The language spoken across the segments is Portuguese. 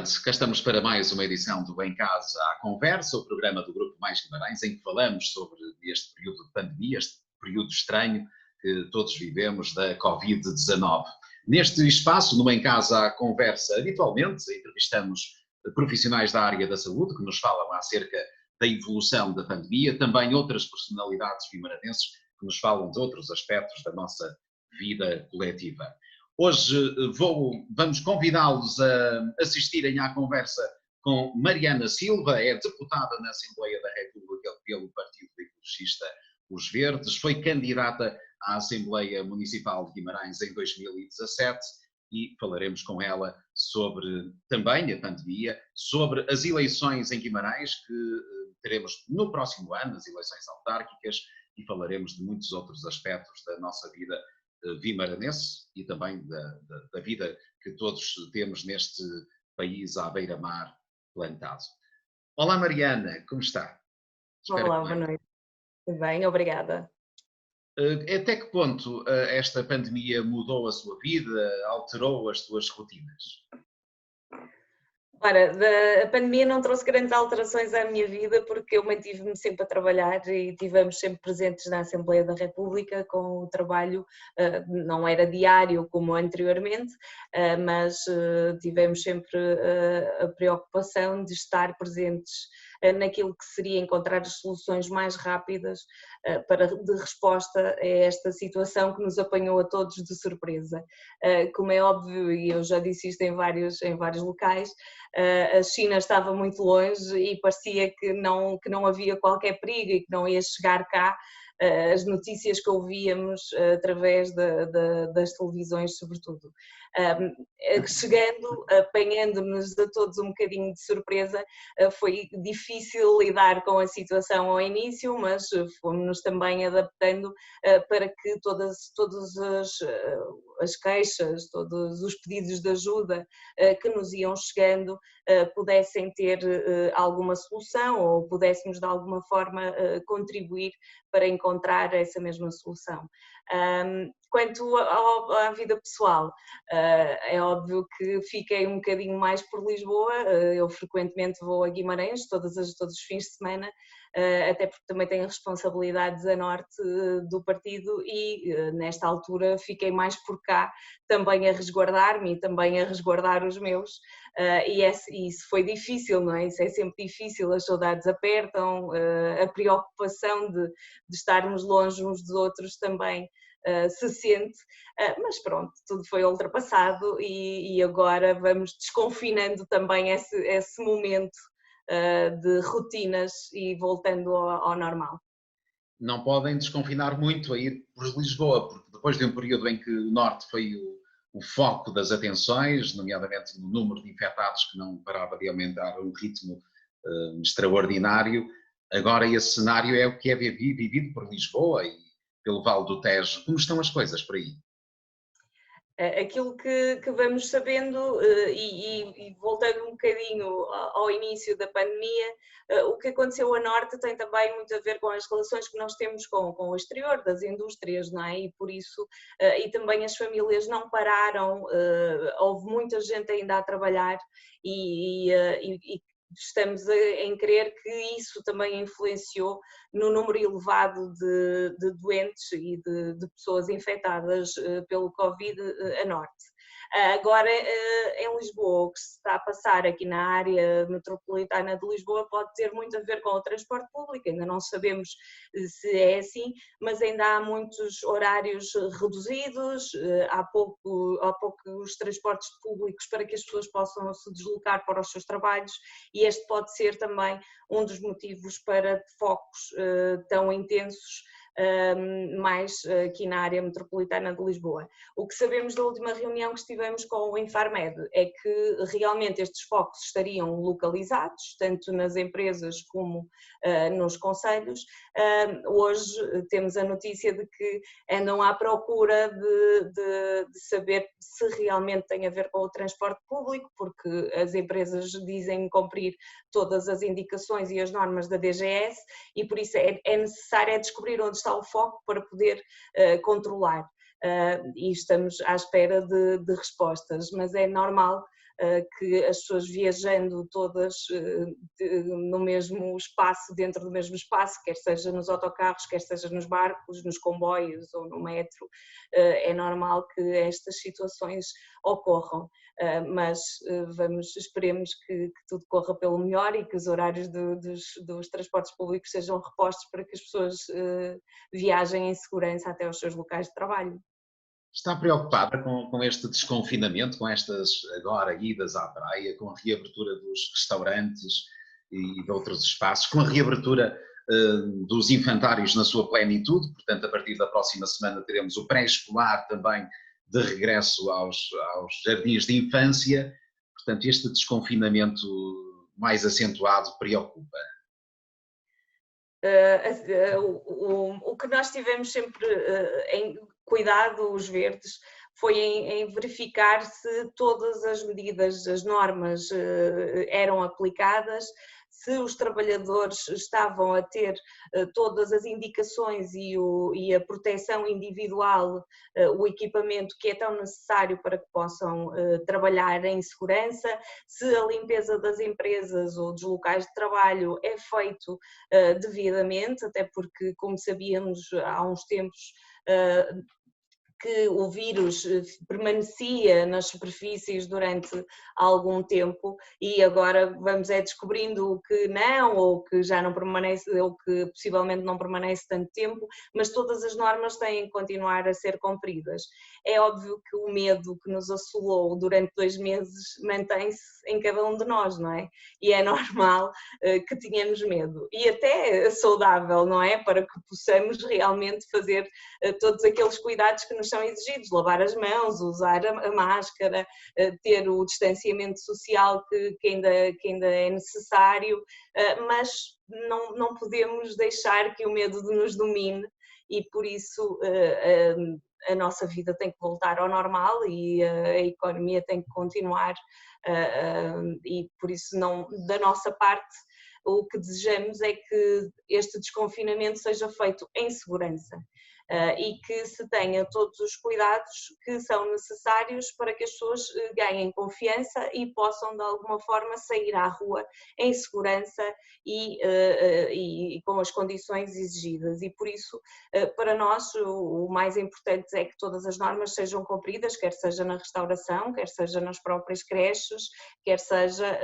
noite, cá estamos para mais uma edição do Em Casa à Conversa, o programa do Grupo Mais Guimarães, em que falamos sobre este período de pandemia, este período estranho que todos vivemos da Covid-19. Neste espaço, no Em Casa à Conversa, habitualmente entrevistamos profissionais da área da saúde que nos falam acerca da evolução da pandemia, também outras personalidades guimarãenses que nos falam de outros aspectos da nossa vida coletiva. Hoje vamos convidá-los a assistirem à conversa com Mariana Silva, é deputada na Assembleia da República pelo Partido Ecologista Os Verdes, foi candidata à Assembleia Municipal de Guimarães em 2017 e falaremos com ela sobre também a pandemia, sobre as eleições em Guimarães que teremos no próximo ano, as eleições autárquicas, e falaremos de muitos outros aspectos da nossa vida vimaranense e também da vida que todos temos neste país à beira-mar plantado. Olá Mariana, como está? Olá, boa noite. Tudo bem, obrigada. Até que ponto esta pandemia mudou a sua vida, alterou as suas rotinas? Ora, a pandemia não trouxe grandes alterações à minha vida porque eu mantive-me sempre a trabalhar e estivemos sempre presentes na Assembleia da República com o trabalho, não era diário como anteriormente, mas tivemos sempre a preocupação de estar presentes naquilo que seria encontrar as soluções mais rápidas de resposta a esta situação que nos apanhou a todos de surpresa. Como é óbvio, e eu já disse isto em vários locais, a China estava muito longe e parecia que não havia qualquer perigo e que não ia chegar cá. As notícias que ouvíamos através das televisões, sobretudo. Chegando, apanhando-nos a todos um bocadinho de surpresa, foi difícil lidar com a situação ao início, mas fomos-nos também adaptando para que todas as queixas, todos os pedidos de ajuda que nos iam chegando pudessem ter alguma solução ou pudéssemos de alguma forma contribuir para encontrar essa mesma solução. Quanto à vida pessoal, é óbvio que fiquei um bocadinho mais por Lisboa, eu frequentemente vou a Guimarães todos os fins de semana, até porque também tenho responsabilidades a norte do partido e nesta altura fiquei mais por cá também a resguardar-me e também a resguardar os meus, e isso foi difícil, não é? Isso é sempre difícil, as saudades apertam, a preocupação de estarmos longe uns dos outros também se sente, mas pronto, tudo foi ultrapassado e agora vamos desconfinando também esse momento de rotinas e voltando ao normal. Não podem desconfinar muito a ir por Lisboa, porque depois de um período em que o Norte foi o foco das atenções, nomeadamente no número de infectados que não parava de aumentar a um ritmo extraordinário, agora esse cenário é o que é vivido por Lisboa e pelo Vale do Tejo. Como estão as coisas por aí? Aquilo que vamos sabendo, e voltando um bocadinho ao início da pandemia, o que aconteceu a norte tem também muito a ver com as relações que nós temos com o exterior, das indústrias, não é? E por isso, e também as famílias não pararam, houve muita gente ainda a trabalhar e estamos em crer que isso também influenciou no número elevado de doentes e de pessoas infectadas pelo Covid a norte. Agora, em Lisboa, o que se está a passar aqui na área metropolitana de Lisboa pode ter muito a ver com o transporte público, ainda não sabemos se é assim, mas ainda há muitos horários reduzidos, há poucos transportes públicos para que as pessoas possam se deslocar para os seus trabalhos e este pode ser também um dos motivos para focos tão intensos mais aqui na área metropolitana de Lisboa. O que sabemos da última reunião que estivemos com o Infarmed é que realmente estes focos estariam localizados, tanto nas empresas como nos concelhos. Hoje temos a notícia de que andam à procura de saber se realmente tem a ver com o transporte público, porque as empresas dizem cumprir todas as indicações e as normas da DGS e por isso é necessário descobrir onde está o foco para poder controlar. E estamos à espera de respostas, mas é normal que as pessoas viajando todas no mesmo espaço, dentro do mesmo espaço, quer seja nos autocarros, quer seja nos barcos, nos comboios ou no metro, é normal que estas situações ocorram. Mas esperemos que tudo corra pelo melhor e que os horários dos transportes públicos sejam repostos para que as pessoas viajem em segurança até aos seus locais de trabalho. Está preocupada com este desconfinamento, com estas agora idas à praia, com a reabertura dos restaurantes e de outros espaços, com a reabertura dos infantários na sua plenitude? Portanto, a partir da próxima semana teremos o pré-escolar também de regresso aos jardins de infância. Portanto, este desconfinamento mais acentuado preocupa. O que nós tivemos sempre em cuidado, os verdes, foi em verificar se todas as medidas, as normas eram aplicadas, se os trabalhadores estavam a ter todas as indicações e a proteção individual, o equipamento que é tão necessário para que possam trabalhar em segurança, se a limpeza das empresas ou dos locais de trabalho é feito devidamente, até porque, como sabíamos há uns tempos, que o vírus permanecia nas superfícies durante algum tempo e agora vamos descobrindo que não, ou que já não permanece, ou que possivelmente não permanece tanto tempo, mas todas as normas têm que continuar a ser cumpridas. É óbvio que o medo que nos assolou durante 2 meses mantém-se em cada um de nós, não é? E é normal que tenhamos medo. E até saudável, não é? Para que possamos realmente fazer todos aqueles cuidados que nos são exigidos, lavar as mãos, usar a máscara, ter o distanciamento social que ainda é necessário, mas não podemos deixar que o medo nos domine e por isso a nossa vida tem que voltar ao normal e a economia tem que continuar e por isso da nossa parte o que desejamos é que este desconfinamento seja feito em segurança. E que se tenha todos os cuidados que são necessários para que as pessoas ganhem confiança e possam de alguma forma sair à rua em segurança e com as condições exigidas. E por isso, para nós, o mais importante é que todas as normas sejam cumpridas, quer seja na restauração, quer seja nas próprias creches, quer seja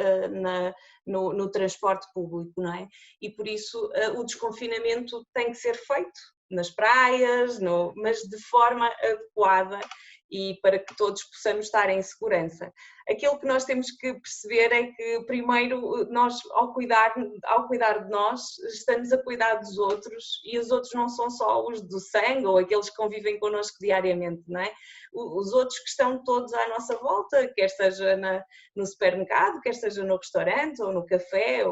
no transporte público, não é? E por isso o desconfinamento tem que ser feito nas praias, mas de forma adequada e para que todos possamos estar em segurança. Aquilo que nós temos que perceber é que, primeiro, nós, ao cuidar de nós, estamos a cuidar dos outros e os outros não são só os do sangue ou aqueles que convivem connosco diariamente, não é? Os outros que estão todos à nossa volta, quer seja no supermercado, quer seja no restaurante ou no café,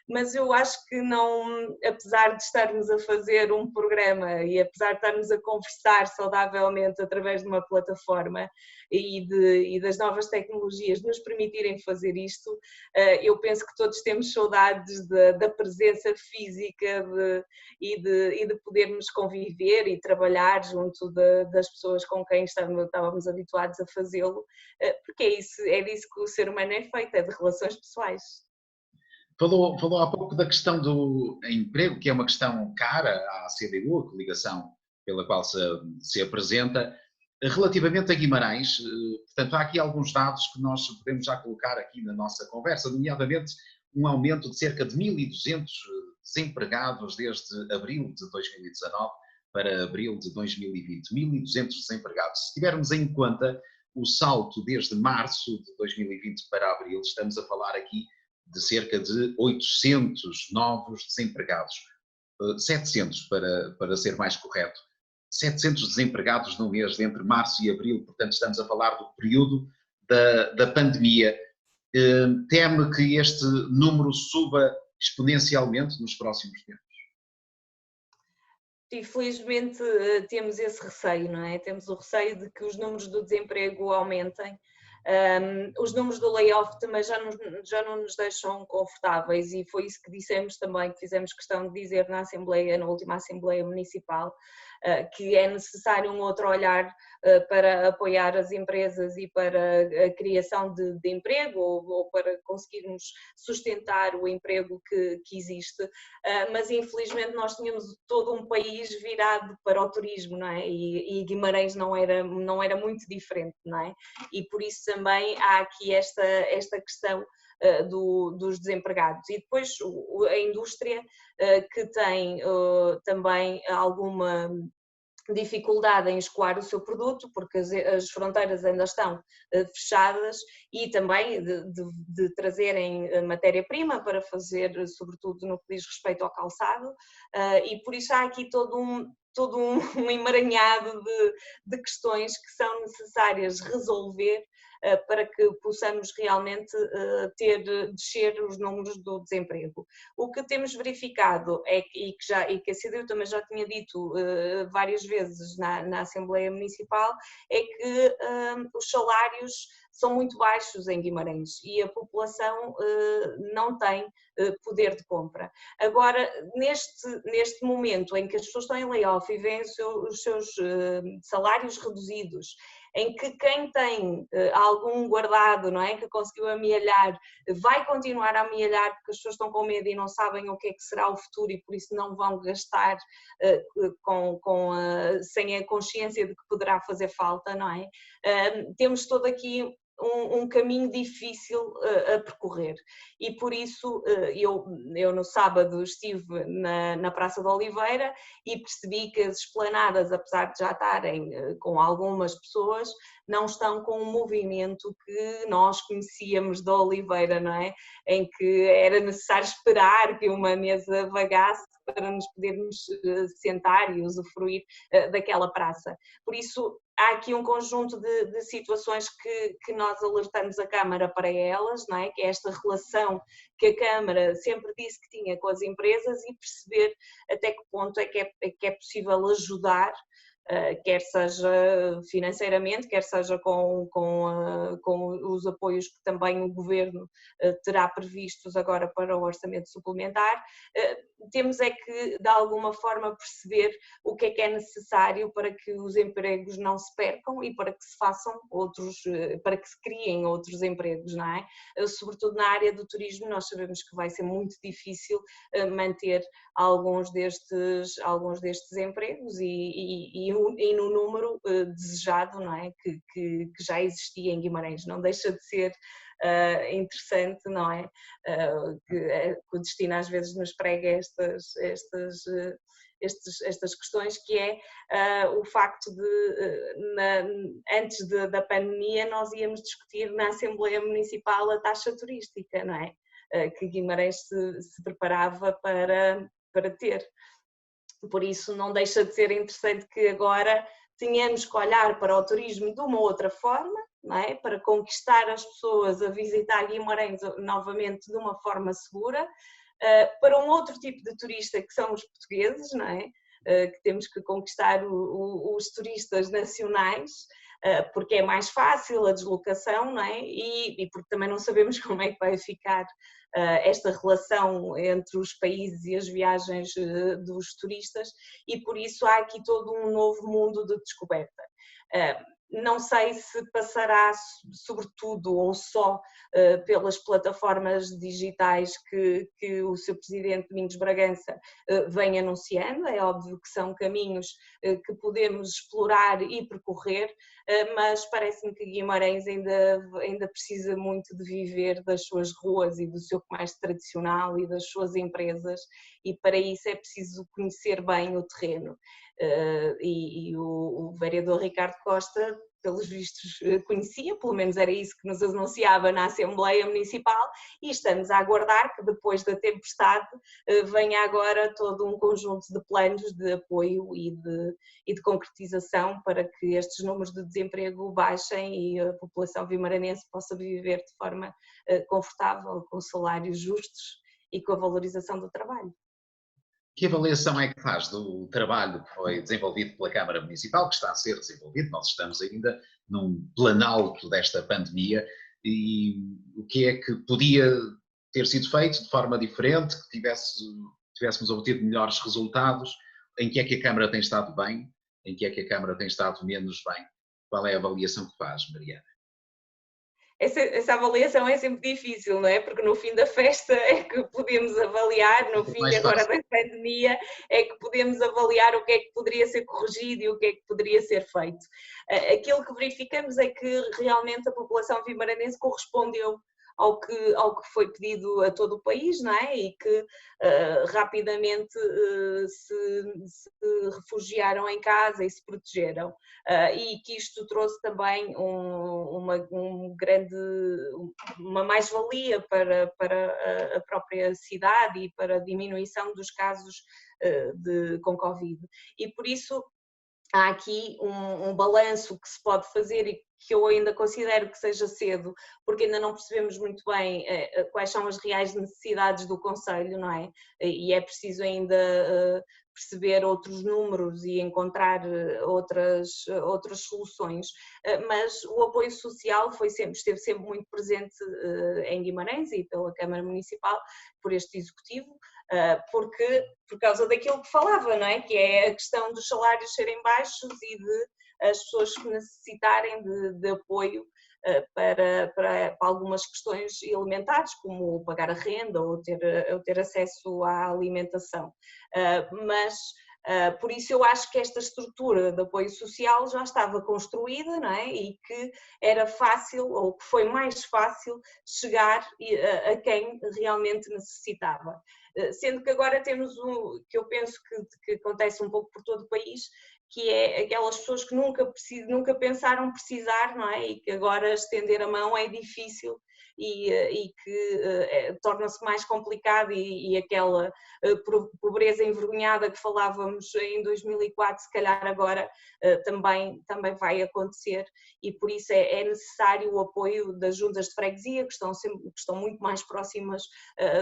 mas eu acho que não, apesar de estarmos a fazer um programa e apesar de estarmos a conversar saudavelmente através de uma plataforma e das novas tecnologias nos permitirem fazer isto, eu penso que todos temos saudades da presença física e de podermos conviver e trabalhar junto das pessoas com quem estávamos habituados a fazê-lo, porque é disso que o ser humano é feito, é de relações pessoais. Falou há pouco da questão do emprego, que é uma questão cara à CDU, a coligação pela qual se apresenta. Relativamente a Guimarães, portanto, há aqui alguns dados que nós podemos já colocar aqui na nossa conversa, nomeadamente um aumento de cerca de 1.200 desempregados desde abril de 2019 para abril de 2020. 1.200 desempregados. Se tivermos em conta o salto desde março de 2020 para abril, estamos a falar aqui de cerca de 800 novos desempregados. 700 para ser mais correto. 700 desempregados no mês de entre março e abril, portanto estamos a falar do período da pandemia. Teme que este número suba exponencialmente nos próximos tempos? Infelizmente temos esse receio, não é? Temos o receio de que os números do desemprego aumentem. Os números do layoff também já não nos deixam confortáveis e foi isso que dissemos também, que fizemos questão de dizer na última Assembleia Municipal, que é necessário um outro olhar para apoiar as empresas e para a criação de emprego ou para conseguirmos sustentar o emprego que existe, mas infelizmente nós tínhamos todo um país virado para o turismo, não é? E Guimarães não era muito diferente, não é? E por isso também há aqui esta questão dos desempregados. E depois a indústria que tem também alguma dificuldade em escoar o seu produto, porque as fronteiras ainda estão fechadas, e também de trazerem matéria-prima para fazer, sobretudo no que diz respeito ao calçado, e por isso há aqui todo um emaranhado de questões que são necessárias resolver para que possamos realmente descer os números do desemprego. O que temos verificado e que a CDU também já tinha dito várias vezes na Assembleia Municipal, é que os salários são muito baixos em Guimarães e a população não tem poder de compra. Agora, neste momento em que as pessoas estão em layoff e veem os seus salários reduzidos, em que quem tem algum guardado, não é, que conseguiu amealhar, vai continuar a amealhar porque as pessoas estão com medo e não sabem o que é que será o futuro e por isso não vão gastar sem a consciência de que poderá fazer falta, não é? Temos todo aqui um caminho difícil a percorrer e por isso eu no sábado estive na Praça da Oliveira e percebi que as esplanadas, apesar de já estarem com algumas pessoas, não estão com um movimento que nós conhecíamos da Oliveira, não é? Em que era necessário esperar que uma mesa vagasse para nos podermos sentar e usufruir daquela praça. Por isso, há aqui um conjunto de situações que nós alertamos a Câmara para elas, não é? Que é esta relação que a Câmara sempre disse que tinha com as empresas e perceber até que ponto é que é possível ajudar, quer seja financeiramente, quer seja com os apoios que também o Governo terá previstos agora para o orçamento suplementar. Temos é que, de alguma forma, perceber o que é necessário para que os empregos não se percam e para que se façam para que se criem outros empregos, não é? Sobretudo na área do turismo, nós sabemos que vai ser muito difícil manter alguns destes empregos e no número desejado, não é? Que já existia em Guimarães. Não deixa de ser interessante, não é? Que o destino às vezes nos prega estas questões, que é o facto de, antes da pandemia, nós íamos discutir na Assembleia Municipal a taxa turística, não é? Que Guimarães se preparava para ter. Por isso não deixa de ser interessante que agora tenhamos que olhar para o turismo de uma outra forma, não é? Para conquistar as pessoas a visitar Guimarães novamente de uma forma segura, para um outro tipo de turista que são os portugueses, não é? Que temos que conquistar os turistas nacionais, porque é mais fácil a deslocação, não é? E porque também não sabemos como é que vai ficar esta relação entre os países e as viagens dos turistas, e por isso há aqui todo um novo mundo de descoberta. Não sei se passará sobretudo ou só pelas plataformas digitais que o Sr. Presidente Domingos Bragança vem anunciando. É óbvio que são caminhos que podemos explorar e percorrer, mas parece-me que Guimarães ainda precisa muito de viver das suas ruas e do seu comércio tradicional e das suas empresas, e para isso é preciso conhecer bem o terreno. E o vereador Ricardo Costa, pelos vistos, conhecia, pelo menos era isso que nos anunciava na Assembleia Municipal, e estamos a aguardar que depois da tempestade venha agora todo um conjunto de planos de apoio e de concretização para que estes números de desemprego baixem e a população vimaranense possa viver de forma confortável, com salários justos e com a valorização do trabalho. Que avaliação é que faz do trabalho que foi desenvolvido pela Câmara Municipal, que está a ser desenvolvido? Nós estamos ainda num planalto desta pandemia, e o que é que podia ter sido feito de forma diferente, que tivéssemos obtido melhores resultados? em que é que a Câmara tem estado bem, em que é que a Câmara tem estado menos bem? Qual é a avaliação que faz, Mariana? Essa avaliação é sempre difícil, não é? Porque no fim da festa é que podemos avaliar, no fim Mais agora fácil. da pandemia é que podemos avaliar o que é que poderia ser corrigido e o que é que poderia ser feito. Aquilo que verificamos é que realmente a população vimaranense correspondeu ao que foi pedido a todo o país, não é? E que rapidamente se refugiaram em casa e se protegeram. E que isto trouxe também uma mais-valia para a própria cidade e para a diminuição dos casos com Covid. E por isso há aqui um balanço que se pode fazer e que eu ainda considero que seja cedo, porque ainda não percebemos muito bem quais são as reais necessidades do Conselho, não é? E é preciso ainda perceber outros números e encontrar outras soluções, mas o apoio social esteve sempre muito presente em Guimarães e pela Câmara Municipal, por este Executivo, porque por causa daquilo que falava, não é? Que é a questão dos salários serem baixos e de as pessoas que necessitarem de apoio para algumas questões elementares, como pagar a renda ou ter acesso à alimentação. Mas por isso eu acho que esta estrutura de apoio social já estava construída, não é? E que era fácil, ou que foi mais fácil, chegar a quem realmente necessitava. Sendo que agora temos que eu penso que acontece um pouco por todo o país, que é aquelas pessoas que nunca pensaram precisar, não é? E que agora estender a mão é difícil e que torna-se mais complicado e aquela pobreza envergonhada que falávamos em 2004, se calhar agora também vai acontecer, e por isso é necessário o apoio das juntas de freguesia, que estão muito mais próximas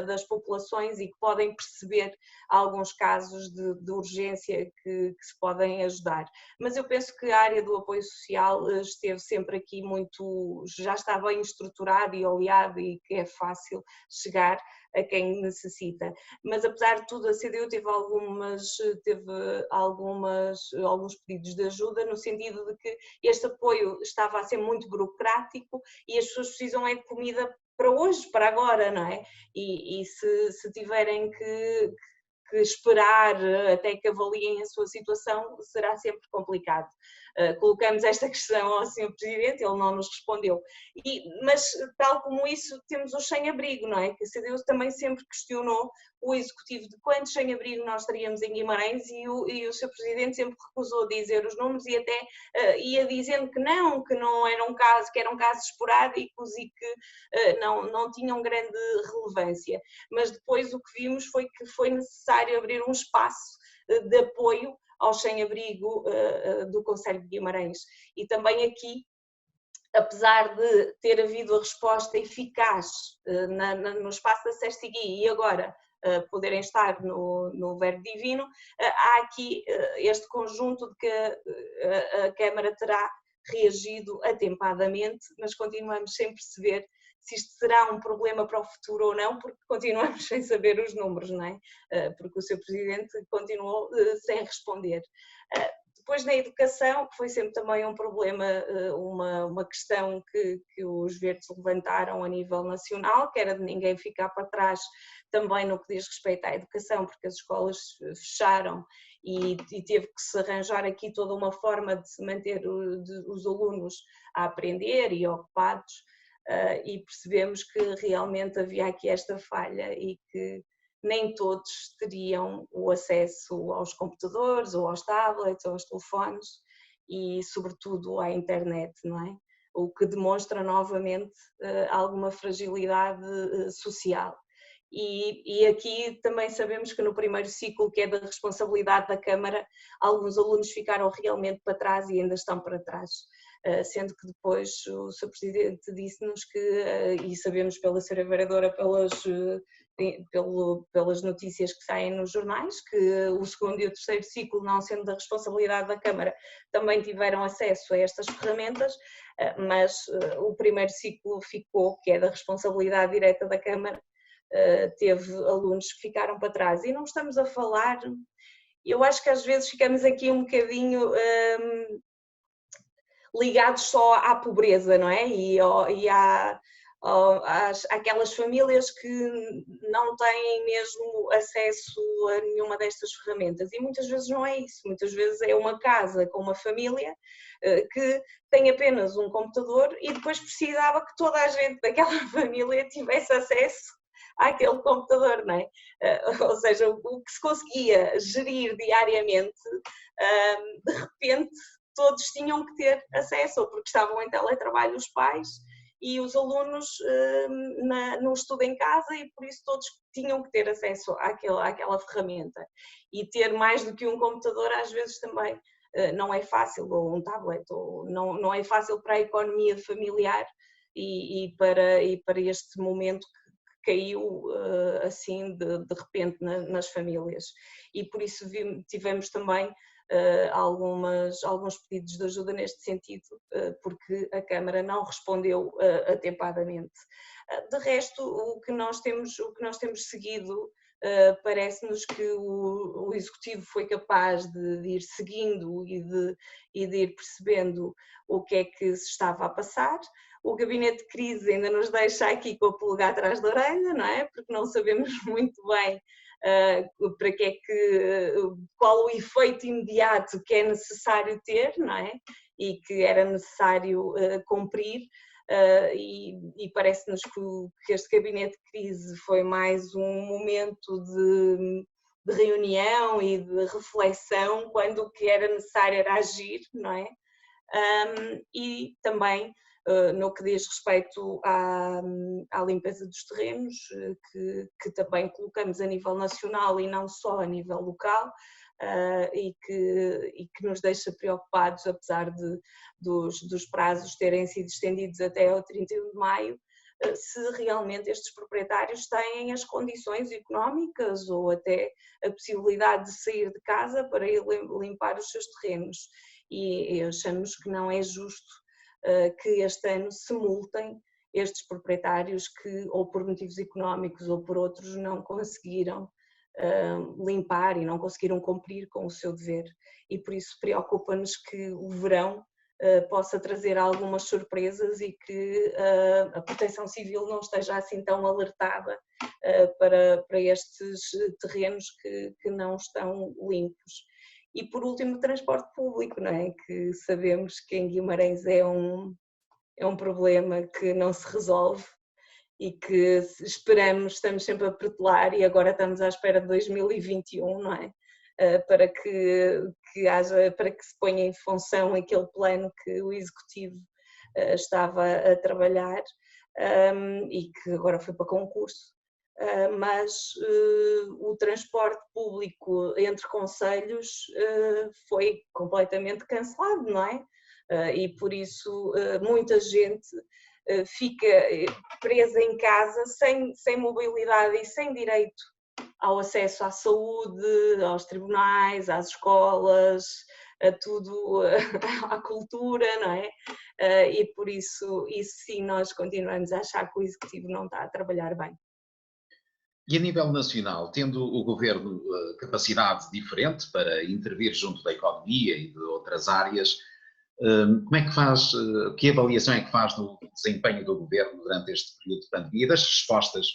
das populações e que podem perceber alguns casos de urgência que se podem ajudar. Mas eu penso que a área do apoio social esteve sempre aqui já está bem estruturada e oleada e que é fácil chegar a quem necessita. Mas apesar de tudo, a CDU teve alguns pedidos de ajuda, no sentido de que este apoio estava a ser muito burocrático e as pessoas precisam de comida para hoje, para agora, não é? E se tiverem que esperar até que avaliem a sua situação, será sempre complicado. Colocamos esta questão ao Sr. Presidente, ele não nos respondeu. Mas, tal como isso, temos os sem-abrigo, não é? Que a CDU também sempre questionou o Executivo de quantos sem-abrigo nós teríamos em Guimarães e o Sr. Presidente sempre recusou dizer os números e até ia dizendo que não era um caso, que eram casos esporádicos e que não tinham grande relevância. Mas depois o que vimos foi que foi necessário abrir um espaço de apoio aos sem-abrigo do Conselho de Guimarães. E também aqui, apesar de ter havido a resposta eficaz no espaço da Sestigui e agora poderem estar no Verbo Divino, há aqui este conjunto de que a Câmara terá reagido atempadamente, mas continuamos sem perceber se isto será um problema para o futuro ou não, porque continuamos sem saber os números, não é? Porque o Sr. Presidente continuou sem responder. Depois na educação, que foi sempre também um problema, uma questão que os verdes levantaram a nível nacional, que era de ninguém ficar para trás também no que diz respeito à educação, porque as escolas fecharam e teve que se arranjar aqui toda uma forma de se manter os alunos a aprender e ocupados, e percebemos que realmente havia aqui esta falha e que nem todos teriam o acesso aos computadores ou aos tablets ou aos telefones e sobretudo à internet, não é? O que demonstra novamente alguma fragilidade social. E aqui também sabemos que no primeiro ciclo, que é da responsabilidade da Câmara, alguns alunos ficaram realmente para trás e ainda estão para trás. Sendo que depois o Sr. Presidente disse-nos que, e sabemos pela Sra. Vereadora, pelas notícias que saem nos jornais, que o segundo e o terceiro ciclo, não sendo da responsabilidade da Câmara, também tiveram acesso a estas ferramentas, mas o primeiro ciclo ficou, que é da responsabilidade direta da Câmara, teve alunos que ficaram para trás. E não estamos a falar, eu acho que às vezes ficamos aqui um bocadinho ligados só à pobreza, não é? E àquelas famílias que não têm mesmo acesso a nenhuma destas ferramentas. E muitas vezes não é isso, muitas vezes é uma casa com uma família que tem apenas um computador e depois precisava que toda a gente daquela família tivesse acesso àquele computador, não é? Ou seja, o que se conseguia gerir diariamente, de repente todos tinham que ter acesso, ou porque estavam em teletrabalho os pais e os alunos no estudo em casa, e por isso todos tinham que ter acesso àquela ferramenta. E ter mais do que um computador às vezes também não é fácil, ou um tablet, ou não é fácil para a economia familiar e para este momento que caiu assim de repente nas famílias. E por isso tivemos também alguns pedidos de ajuda neste sentido, porque a Câmara não respondeu atempadamente. De resto, o que nós temos seguido, parece-nos que o Executivo foi capaz de ir seguindo e de ir percebendo o que é que se estava a passar. O Gabinete de Crise ainda nos deixa aqui com a pulga atrás da orelha, não é? Porque não sabemos muito bem para que é qual o efeito imediato que é necessário ter, não é? E que era necessário cumprir, e parece-nos que este gabinete de crise foi mais um momento de reunião e de reflexão, quando o que era necessário era agir, não é? E também no que diz respeito à limpeza dos terrenos, que também colocamos a nível nacional e não só a nível local, e que nos deixa preocupados, apesar dos prazos terem sido estendidos até ao 31 de maio, se realmente estes proprietários têm as condições económicas ou até a possibilidade de sair de casa para ir limpar os seus terrenos. E achamos que não é justo que este ano se multem estes proprietários que, ou por motivos económicos ou por outros, não conseguiram limpar e não conseguiram cumprir com o seu dever. E por isso preocupa-nos que o verão possa trazer algumas surpresas e que a Proteção Civil não esteja assim tão alertada para estes terrenos que não estão limpos. E por último, o transporte público, não é? Que sabemos que em Guimarães é um problema que não se resolve e que estamos sempre a protelar, e agora estamos à espera de 2021, não é? Para que se ponha em função aquele plano que o Executivo estava a trabalhar, e que agora foi para concurso. Mas o transporte público entre concelhos foi completamente cancelado, não é? E por isso muita gente fica presa em casa sem mobilidade e sem direito ao acesso à saúde, aos tribunais, às escolas, a tudo, à cultura, não é? E por isso sim, nós continuamos a achar que o Executivo não está a trabalhar bem. E a nível nacional, tendo o governo capacidade diferente para intervir junto da economia e de outras áreas, como é que faz, que avaliação é que faz do desempenho do governo durante este período de pandemia e das respostas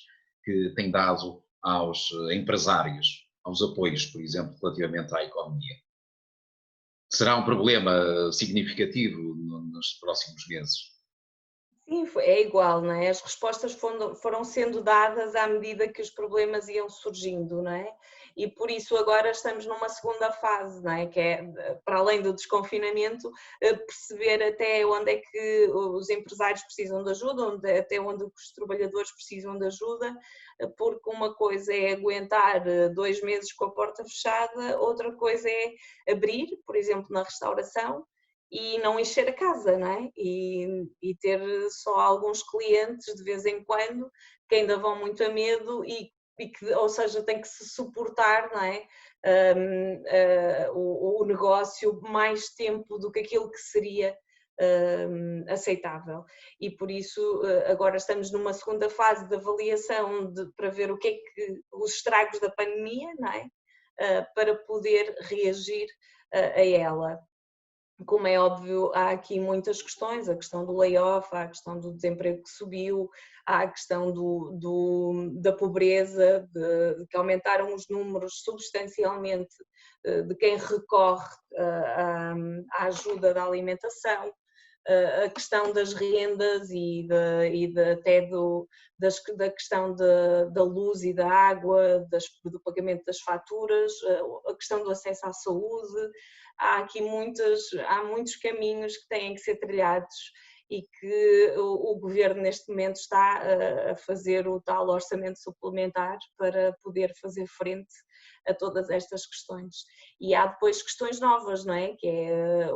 que tem dado aos empresários, aos apoios, por exemplo, relativamente à economia? Será um problema significativo nos próximos meses? Sim, é igual, não é? As respostas foram sendo dadas à medida que os problemas iam surgindo, não é? E por isso agora estamos numa segunda fase, não é? Que é, para além do desconfinamento, perceber até onde é que os empresários precisam de ajuda, até onde os trabalhadores precisam de ajuda, porque uma coisa é aguentar 2 meses com a porta fechada, outra coisa é abrir, por exemplo, na restauração, e não encher a casa, não é? E ter só alguns clientes de vez em quando que ainda vão muito a medo e que, ou seja, tem que se suportar, não é? O negócio mais tempo do que aquilo que seria aceitável. E por isso agora estamos numa segunda fase de avaliação para ver o que é que os estragos da pandemia, não é? para poder reagir a ela. Como é óbvio, há aqui muitas questões, a questão do layoff, há a questão do desemprego que subiu, há a questão da pobreza, de que aumentaram os números substancialmente de quem recorre à ajuda da alimentação, a questão das rendas até da questão da luz e da água, do pagamento das faturas, a questão do acesso à saúde. Há aqui muitos caminhos que têm que ser trilhados e que o governo neste momento está a fazer o tal orçamento suplementar para poder fazer frente a todas estas questões. E há depois questões novas, não é? Que é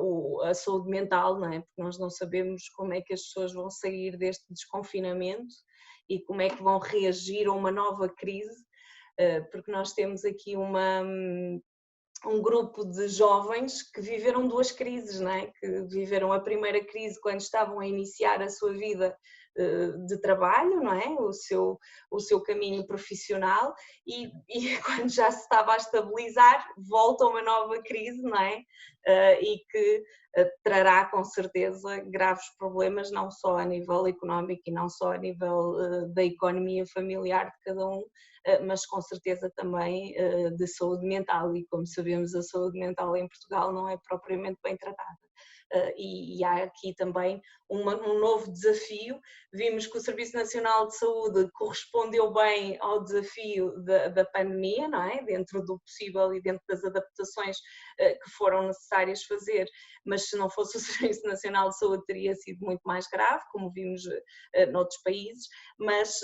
a saúde mental, não é? Porque nós não sabemos como é que as pessoas vão sair deste desconfinamento e como é que vão reagir a uma nova crise, porque nós temos aqui um grupo de jovens que viveram duas crises, não é? Que viveram a primeira crise quando estavam a iniciar a sua vida de trabalho, não é? O seu caminho profissional e quando já se estava a estabilizar, volta uma nova crise, não é? E que trará com certeza graves problemas, não só a nível económico e não só a nível da economia familiar de cada um, mas com certeza também de saúde mental, e como sabemos a saúde mental em Portugal não é propriamente bem tratada. E há aqui também um novo desafio. Vimos que o Serviço Nacional de Saúde correspondeu bem ao desafio da pandemia, não é? Dentro do possível e dentro das adaptações que foram necessárias fazer, mas se não fosse o Serviço Nacional de Saúde teria sido muito mais grave, como vimos noutros países, mas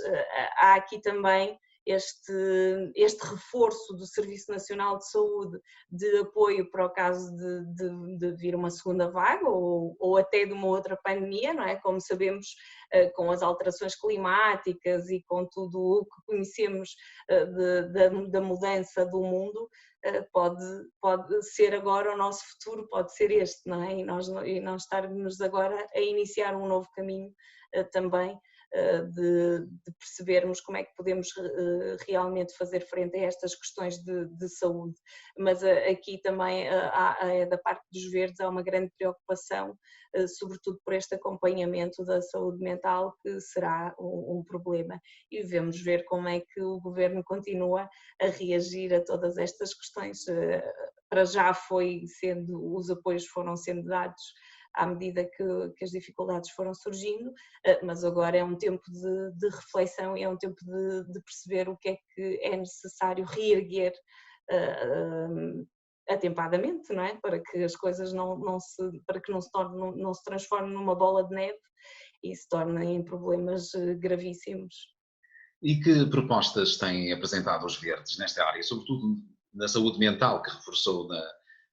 há aqui também este reforço do Serviço Nacional de Saúde de apoio para o caso de vir uma segunda vaga ou até de uma outra pandemia, não é? Como sabemos, com as alterações climáticas e com tudo o que conhecemos da mudança do mundo, pode ser agora o nosso futuro, pode ser este, não é? E nós estarmos agora a iniciar um novo caminho também, de percebermos como é que podemos realmente fazer frente a estas questões de saúde. Mas aqui também, da parte dos verdes, há uma grande preocupação, sobretudo por este acompanhamento da saúde mental, que será um problema. E devemos ver como é que o governo continua a reagir a todas estas questões. Para já os apoios foram sendo dados à medida que as dificuldades foram surgindo, mas agora é um tempo de reflexão e é um tempo de perceber o que é que é necessário reerguer atempadamente, não é? Para que as coisas não se transformem numa bola de neve e se tornem em problemas gravíssimos. E que propostas têm apresentado os verdes nesta área, sobretudo na saúde mental, que reforçou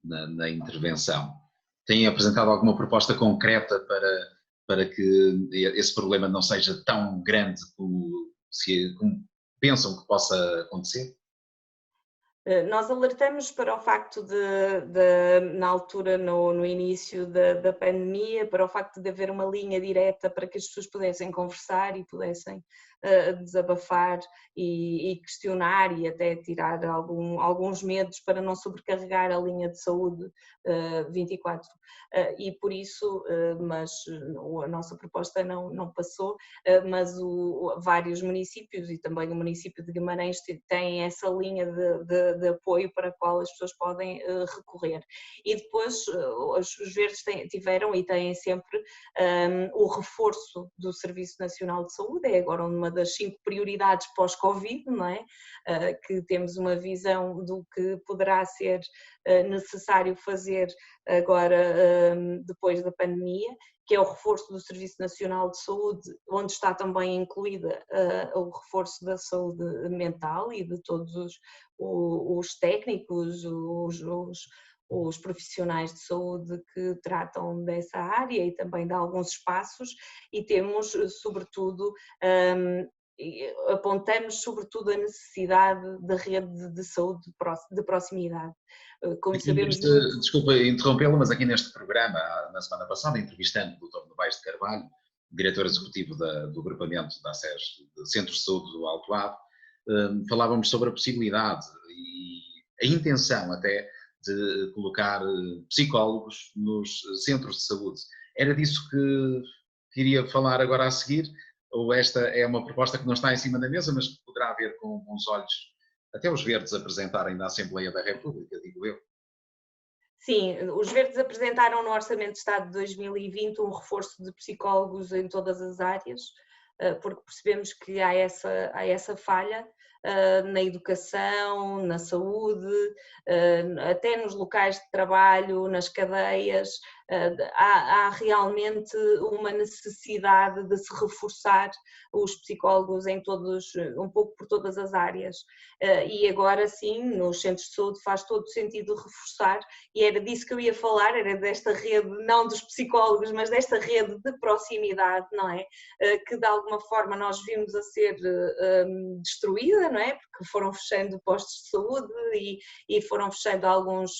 na intervenção? Têm apresentado alguma proposta concreta para que esse problema não seja tão grande como pensam que possa acontecer? Nós alertamos para o facto na altura, no início da pandemia, para o facto de haver uma linha direta para que as pessoas pudessem conversar e pudessem desabafar e questionar e até tirar alguns medos para não sobrecarregar a linha de saúde 24. E por isso, mas a nossa proposta não passou, mas vários municípios e também o município de Guimarães têm essa linha de apoio para a qual as pessoas podem recorrer. E depois os verdes tiveram e têm sempre o reforço do Serviço Nacional de Saúde, é agora uma das 5 prioridades pós-Covid, não é? Que temos uma visão do que poderá ser necessário fazer agora depois da pandemia, que é o reforço do Serviço Nacional de Saúde, onde está também incluída o reforço da saúde mental e de todos os técnicos, os profissionais de saúde que tratam dessa área e também de alguns espaços, e temos sobretudo apontamos sobretudo a necessidade da rede de saúde de proximidade. Como sabemos muito... Desculpa interrompê-lo, mas aqui neste programa, na semana passada, entrevistando o Dr. Novaes de Carvalho, diretor executivo do agrupamento da SES, do Centro de Saúde do Alto Ave, falávamos sobre a possibilidade, e a intenção até de colocar psicólogos nos centros de saúde. Era disso que queria falar agora a seguir, ou esta é uma proposta que não está em cima da mesa, mas que poderá ver com bons olhos até os verdes apresentarem na Assembleia da República, digo eu. Sim, os Verdes apresentaram no Orçamento de Estado de 2020 um reforço de psicólogos em todas as áreas, porque percebemos que há essa falha na educação, na saúde, até nos locais de trabalho, nas cadeias. Há realmente uma necessidade de se reforçar os psicólogos em todos, um pouco por todas as áreas. E agora sim, nos centros de saúde faz todo o sentido reforçar, e era disso que eu ia falar, era desta rede, não dos psicólogos, mas desta rede de proximidade, não é? Que de alguma forma nós vimos a ser destruída, não é? Porque foram fechando postos de saúde e foram fechando alguns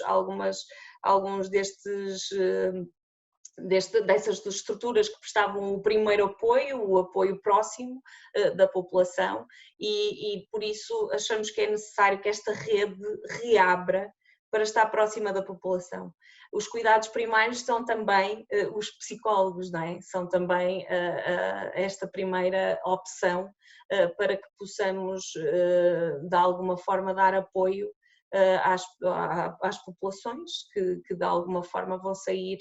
dessas estruturas que prestavam o primeiro apoio, o apoio próximo da população, e por isso achamos que é necessário que esta rede reabra para estar próxima da população. Os cuidados primários são também os psicólogos, não é? São também esta primeira opção para que possamos de alguma forma dar apoio às populações que de alguma forma vão sair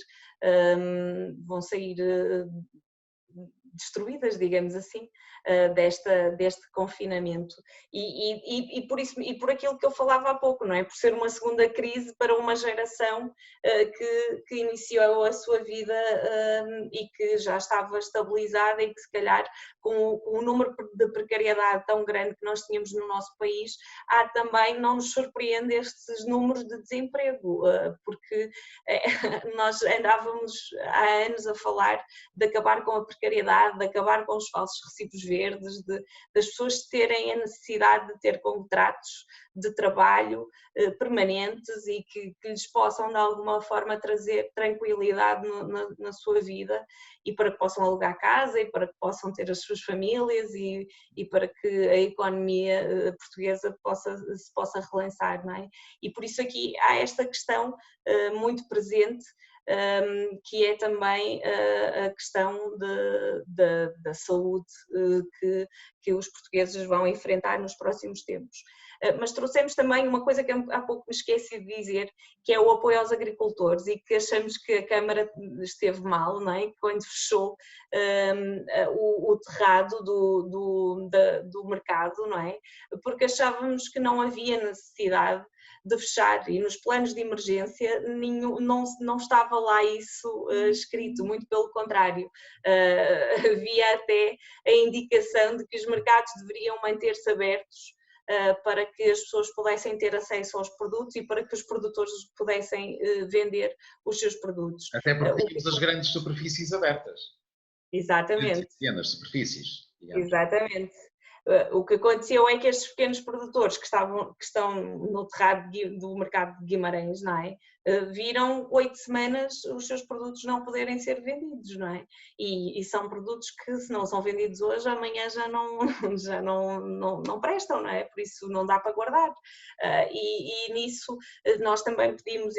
destruídas, digamos assim, deste confinamento. E por isso, e por aquilo que eu falava há pouco, não é? Por ser uma segunda crise para uma geração que iniciou a sua vida e que já estava estabilizada e que se calhar com o número de precariedade tão grande que nós tínhamos no nosso país, há também, não nos surpreende estes números de desemprego, porque nós andávamos há anos a falar de acabar com a precariedade, de acabar com os falsos recibos verdes, das pessoas terem a necessidade de ter contratos de trabalho permanentes e que lhes possam de alguma forma trazer tranquilidade na sua vida, e para que possam alugar casa e para que possam ter as suas famílias e para que a economia portuguesa se possa relançar, não é? E por isso aqui há esta questão muito presente, que é também a questão da saúde que os portugueses vão enfrentar nos próximos tempos. Mas trouxemos também uma coisa que há pouco me esqueci de dizer, que é o apoio aos agricultores, e que achamos que a Câmara esteve mal, não é? Quando fechou o terrado do mercado, não é? Porque achávamos que não havia necessidade de fechar, e nos planos de emergência não estava lá isso escrito, muito pelo contrário, havia até a indicação de que os mercados deveriam manter-se abertos para que as pessoas pudessem ter acesso aos produtos e para que os produtores pudessem vender os seus produtos. Até porque tínhamos as grandes superfícies abertas. Exatamente. Pequenas superfícies, digamos. Exatamente. O que aconteceu é que estes pequenos produtores que estão no terrado do mercado de Guimarães, não é? Viram 8 semanas os seus produtos não poderem ser vendidos, não é? E são produtos que, se não são vendidos hoje, amanhã já não prestam, não é? Por isso não dá para guardar. E nisso nós também pedimos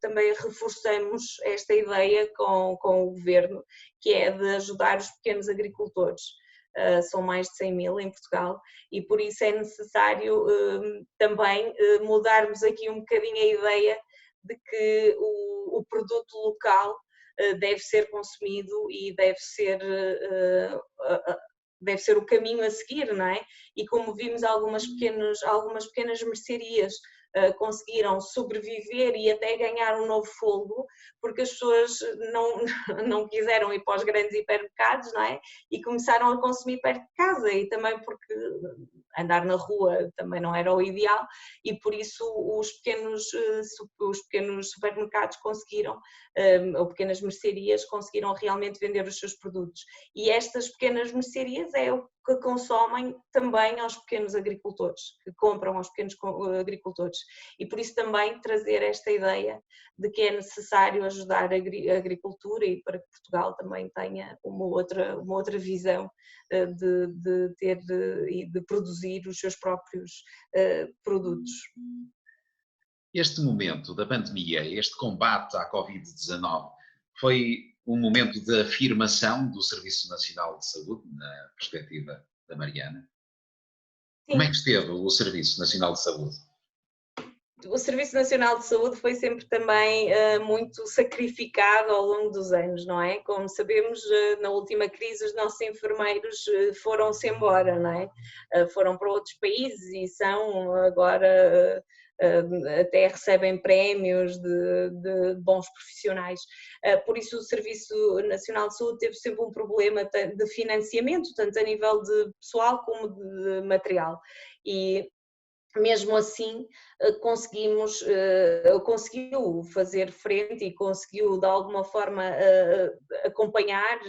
também reforçamos esta ideia com o Governo, que é de ajudar os pequenos agricultores. São mais de 100 mil em Portugal, e por isso é necessário também mudarmos aqui um bocadinho a ideia de que o produto local deve ser consumido e deve ser o caminho a seguir, não é? E como vimos, algumas pequenas mercearias conseguiram sobreviver e até ganhar um novo fôlego, porque as pessoas não quiseram ir para os grandes hipermercados, não é? E começaram a consumir perto de casa, e também porque andar na rua também não era o ideal, e por isso os pequenos supermercados conseguiram, ou pequenas mercearias, conseguiram realmente vender os seus produtos. E estas pequenas mercearias é o que consomem também aos pequenos agricultores, que compram aos pequenos agricultores. E por isso também trazer esta ideia de que é necessário ajudar a agricultura, e para que Portugal também tenha uma outra visão de ter e de produzir os seus próprios produtos. Este momento da pandemia, este combate à Covid-19, foi um momento de afirmação do Serviço Nacional de Saúde, na perspectiva da Mariana. Como é que Sim, esteve o Serviço Nacional de Saúde? o Serviço Nacional de Saúde foi sempre também muito sacrificado ao longo dos anos, não é? Como sabemos, na última crise os nossos enfermeiros foram-se embora, não é? Foram para outros países e são agora até recebem prémios de bons profissionais. Por isso o Serviço Nacional de Saúde teve sempre um problema de financiamento, tanto a nível de pessoal como de material. E mesmo assim conseguiu fazer frente e conseguiu de alguma forma acompanhar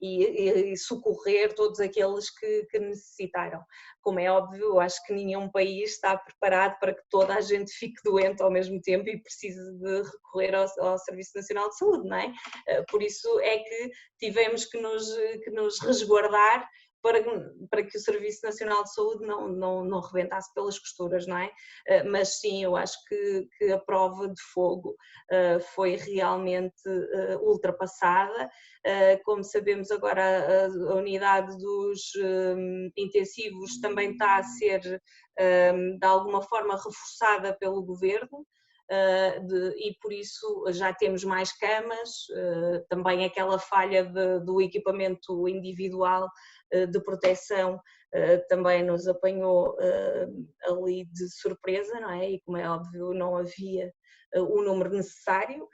e socorrer todos aqueles que necessitaram. Como é óbvio, acho que nenhum país está preparado para que toda a gente fique doente ao mesmo tempo e precise de recorrer ao Serviço Nacional de Saúde, não é? Por isso é que tivemos que nos resguardar para que o Serviço Nacional de Saúde não rebentasse pelas costuras, não é? Mas sim, eu acho que a prova de fogo foi realmente ultrapassada. Como sabemos agora, a unidade dos intensivos também está a ser de alguma forma reforçada pelo governo. E por isso já temos mais camas, também aquela falha do equipamento individual de proteção também nos apanhou ali de surpresa, não é? E como é óbvio não havia o número necessário,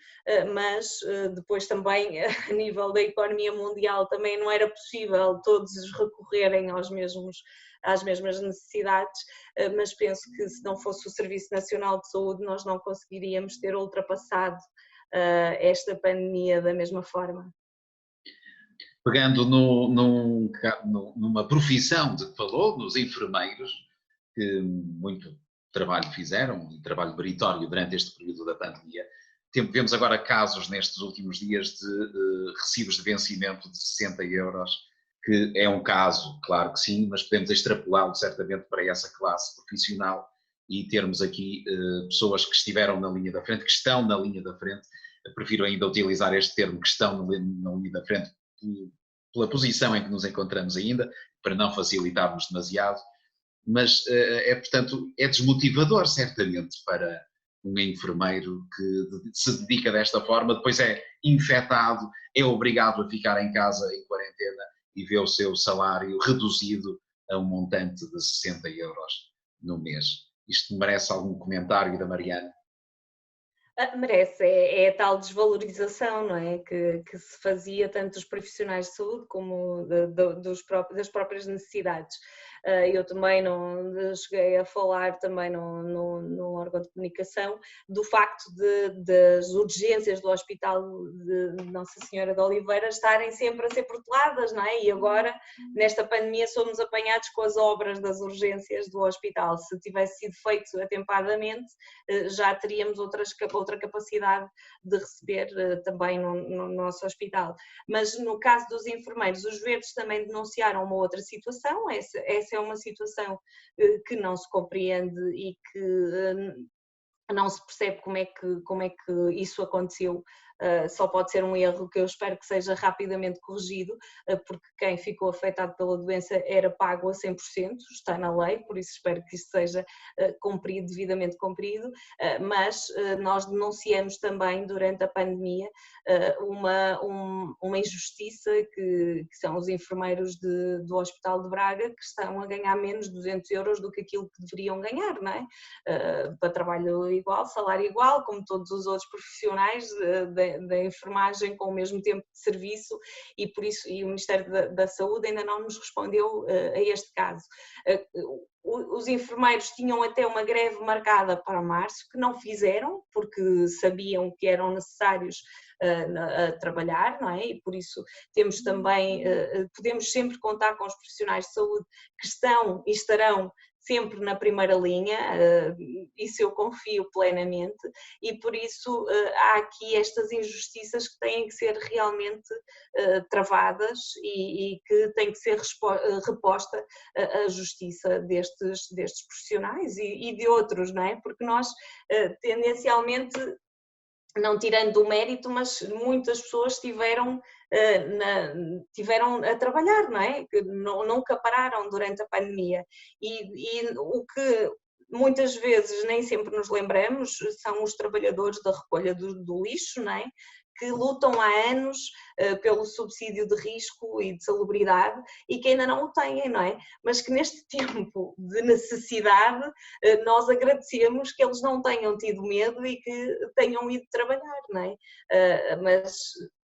mas depois também a nível da economia mundial também não era possível todos recorrerem às mesmas necessidades, mas penso que se não fosse o Serviço Nacional de Saúde nós não conseguiríamos ter ultrapassado esta pandemia da mesma forma. Pegando numa profissão de que falou, nos enfermeiros, que muito trabalho fizeram, e trabalho meritório durante este período da pandemia, vemos agora casos nestes últimos dias de recibos de vencimento de 60 euros, que é um caso, claro que sim, mas podemos extrapolá-lo certamente para essa classe profissional e termos aqui pessoas que estiveram na linha da frente, que estão na linha da frente. Prefiro ainda utilizar este termo, que estão na linha da frente, pela posição em que nos encontramos ainda, para não facilitarmos demasiado, mas portanto, é desmotivador certamente para um enfermeiro que se dedica desta forma, depois é infectado, é obrigado a ficar em casa em quarentena e vê o seu salário reduzido a um montante de 60 euros no mês. Isto merece algum comentário da Mariana? Merece, é a tal desvalorização, não é? Que se fazia tanto dos profissionais de saúde como das próprias necessidades. Eu também não cheguei a falar também no órgão de comunicação do facto das urgências do Hospital de Nossa Senhora de Oliveira estarem sempre a ser proteladas, não é? E agora, nesta pandemia, somos apanhados com as obras das urgências do hospital. Se tivesse sido feito atempadamente, já teríamos outra capacidade de receber também no nosso hospital. Mas no caso dos enfermeiros, os verdes também denunciaram uma outra situação, essa é uma situação que não se compreende e que não se percebe como é que isso aconteceu. Só pode ser um erro que eu espero que seja rapidamente corrigido, porque quem ficou afetado pela doença era pago a 100%, está na lei, por isso espero que isso seja cumprido, devidamente cumprido, mas nós denunciamos também durante a pandemia uma injustiça que são os enfermeiros do Hospital de Braga, que estão a ganhar menos de 200 euros do que aquilo que deveriam ganhar, não é? Para trabalho igual, salário igual, como todos os outros profissionais da enfermagem com o mesmo tempo de serviço, e por isso o Ministério da Saúde ainda não nos respondeu a este caso. Os enfermeiros tinham até uma greve marcada para março, que não fizeram, porque sabiam que eram necessários a trabalhar, não é? E por isso temos também, podemos sempre contar com os profissionais de saúde que estão e estarão sempre na primeira linha, isso eu confio plenamente, e por isso há aqui estas injustiças que têm que ser realmente travadas e que tem que ser reposta a justiça destes profissionais e de outros, não é? Porque nós tendencialmente, não tirando o mérito, mas muitas pessoas estiveram a trabalhar, não é? Que nunca pararam durante a pandemia. E o que muitas vezes nem sempre nos lembramos são os trabalhadores da recolha do lixo, não é? Que lutam há anos pelo subsídio de risco e de salubridade e que ainda não o têm, não é? Mas que neste tempo de necessidade nós agradecemos que eles não tenham tido medo e que tenham ido trabalhar, não é? Mas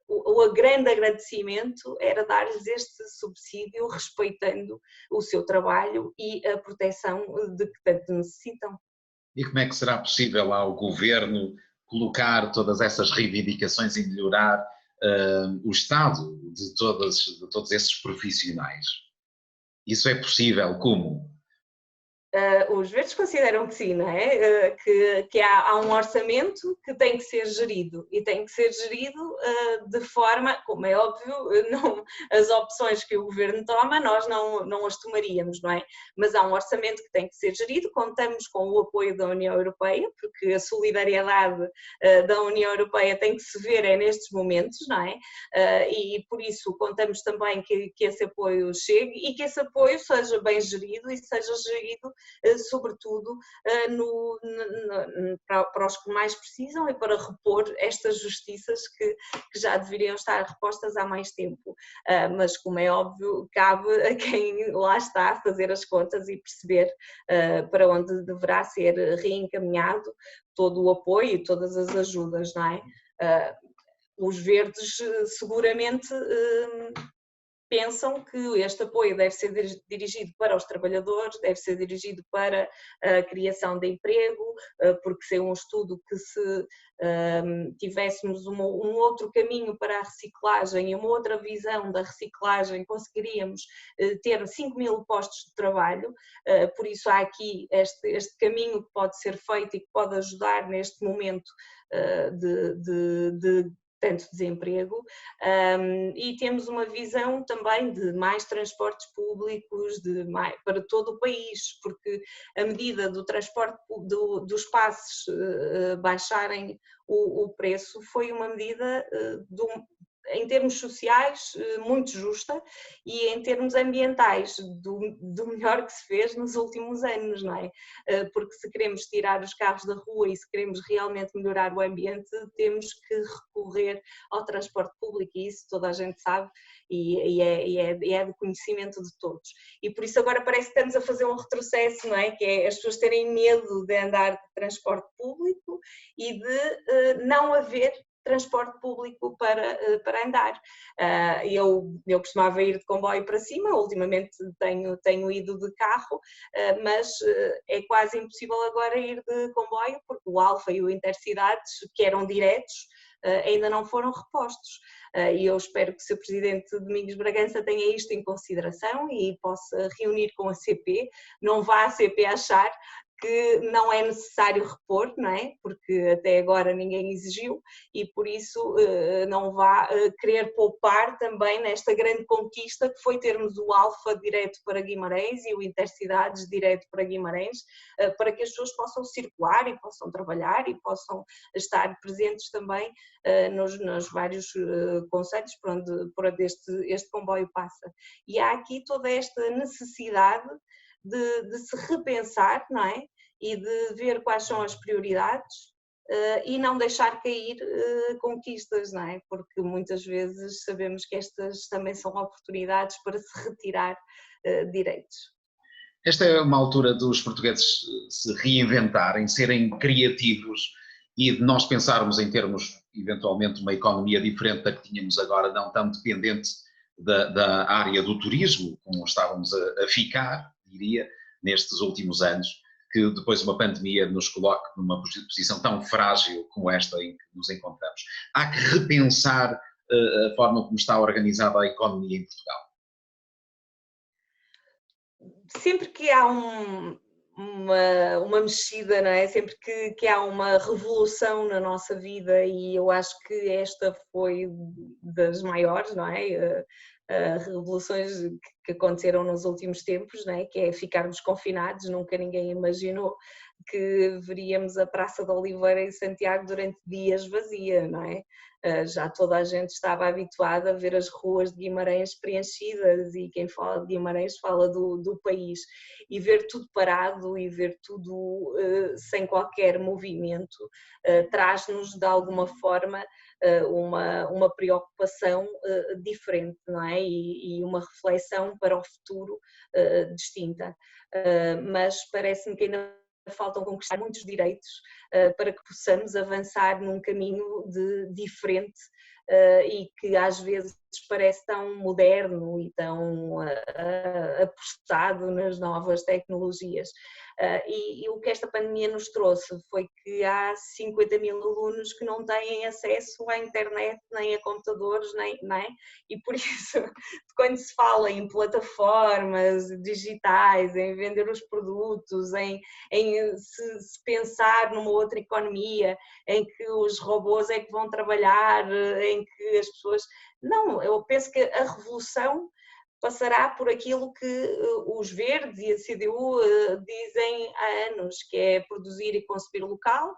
o grande agradecimento era dar-lhes este subsídio respeitando o seu trabalho e a proteção de que tanto necessitam. E como é que será possível ao governo colocar todas essas reivindicações e melhorar o estado de todos esses profissionais? Isso é possível como? Os verdes consideram que sim, não é? Que há um orçamento que tem que ser gerido e tem que ser gerido de forma, como é óbvio, não, as opções que o governo toma nós não as tomaríamos, não é? Mas há um orçamento que tem que ser gerido, contamos com o apoio da União Europeia, porque a solidariedade da União Europeia tem que se ver nestes momentos, não é? E por isso contamos também que esse apoio chegue e que esse apoio seja bem gerido e seja gerido sobretudo para os que mais precisam e para repor estas justiças que já deveriam estar repostas há mais tempo. Mas, como é óbvio, cabe a quem lá está a fazer as contas e perceber para onde deverá ser reencaminhado todo o apoio e todas as ajudas, não é? Os verdes seguramente pensam que este apoio deve ser dirigido para os trabalhadores, deve ser dirigido para a criação de emprego, porque se é um estudo que se tivéssemos um outro caminho para a reciclagem e uma outra visão da reciclagem, conseguiríamos ter 5.000 postos de trabalho, por isso há aqui este caminho que pode ser feito e que pode ajudar neste momento de tanto desemprego, e temos uma visão também de mais transportes públicos para todo o país, porque a medida do transporte dos passes baixarem o preço foi uma medida em termos sociais muito justa e em termos ambientais do melhor que se fez nos últimos anos, não é? Porque se queremos tirar os carros da rua e se queremos realmente melhorar o ambiente, temos que recorrer ao transporte público e isso toda a gente sabe e é do conhecimento de todos. E por isso agora parece que estamos a fazer um retrocesso, não é? Que é as pessoas terem medo de andar de transporte público e de não haver transporte público para andar. Eu costumava ir de comboio para cima, ultimamente tenho ido de carro, mas é quase impossível agora ir de comboio porque o Alfa e o Intercidades, que eram diretos, ainda não foram repostos. E eu espero que o Sr. Presidente Domingos Bragança tenha isto em consideração e possa reunir com a CP, não vá a CP achar que não é necessário repor, não é? Porque até agora ninguém exigiu e por isso não vá querer poupar também nesta grande conquista que foi termos o Alfa direto para Guimarães e o Intercidades direto para Guimarães, para que as pessoas possam circular e possam trabalhar e possam estar presentes também nos vários concelhos por onde este comboio passa. E há aqui toda esta necessidade de se repensar, não é? E de ver quais são as prioridades e não deixar cair conquistas, não é? Porque muitas vezes sabemos que estas também são oportunidades para se retirar direitos. Esta é uma altura dos portugueses se reinventarem, serem criativos e de nós pensarmos em termos, eventualmente, uma economia diferente da que tínhamos agora, não tão dependente da área do turismo, como estávamos a ficar, diria, nestes últimos anos, que depois uma pandemia nos coloque numa posição tão frágil como esta em que nos encontramos. Há que repensar a forma como está organizada a economia em Portugal. Sempre que há uma mexida, não é? Sempre que há uma revolução na nossa vida, e eu acho que esta foi das maiores, não é? Revoluções que aconteceram nos últimos tempos, não é? Que é ficarmos confinados. Nunca ninguém imaginou que veríamos a Praça da Oliveira em Santiago durante dias vazia, não é? Já toda a gente estava habituada a ver as ruas de Guimarães preenchidas, e quem fala de Guimarães fala do país, e ver tudo parado e ver tudo sem qualquer movimento traz-nos de alguma forma uma preocupação diferente, não é? E uma reflexão para o futuro distinta. Mas parece-me que ainda faltam conquistar muitos direitos para que possamos avançar num caminho diferente e que às vezes parece tão moderno e tão apostado nas novas tecnologias. E o que esta pandemia nos trouxe foi que há 50 mil alunos que não têm acesso à internet, nem a computadores, não é? E por isso, quando se fala em plataformas digitais, em vender os produtos, em se pensar numa outra economia, em que os robôs é que vão trabalhar, em que as pessoas... Não, eu penso que a revolução passará por aquilo que os Verdes e a CDU dizem há anos, que é produzir e consumir local,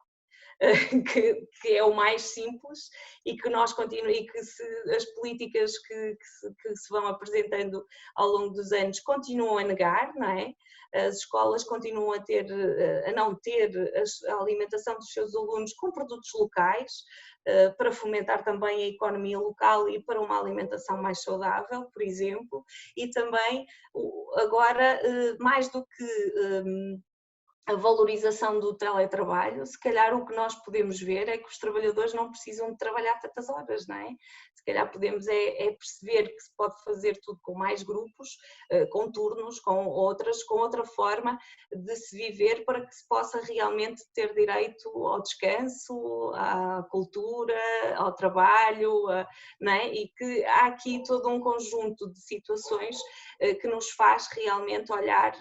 que é o mais simples, e que nós continuamos, e que as políticas que se vão apresentando ao longo dos anos continuam a negar, não é? As escolas continuam a não ter a alimentação dos seus alunos com produtos locais, para fomentar também a economia local e para uma alimentação mais saudável, por exemplo, e também agora, mais do que a valorização do teletrabalho, se calhar o que nós podemos ver é que os trabalhadores não precisam de trabalhar tantas horas, não é? Se calhar podemos perceber que se pode fazer tudo com mais grupos, com turnos, com outra forma de se viver, para que se possa realmente ter direito ao descanso, à cultura, ao trabalho, não é? E que há aqui todo um conjunto de situações que nos faz realmente olhar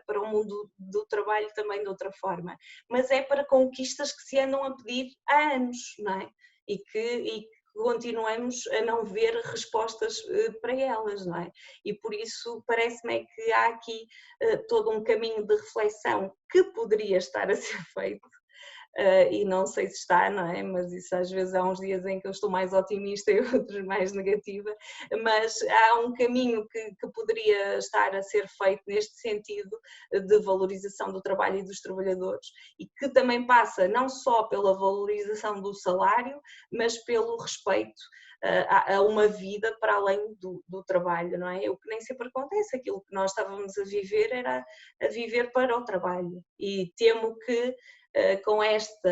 para o mundo do trabalho também de outra forma, mas é para conquistas que se andam a pedir há anos, não é? E que continuamos a não ver respostas para elas, não é? E por isso parece-me que há aqui todo um caminho de reflexão que poderia estar a ser feito. E não sei se está, não é? Mas isso às vezes há uns dias em que eu estou mais otimista e outros mais negativa, mas há um caminho que poderia estar a ser feito neste sentido de valorização do trabalho e dos trabalhadores, e que também passa não só pela valorização do salário, mas pelo respeito a uma vida para além do trabalho, não é? O que nem sempre acontece, aquilo que nós estávamos a viver era a viver para o trabalho, e temo que com esta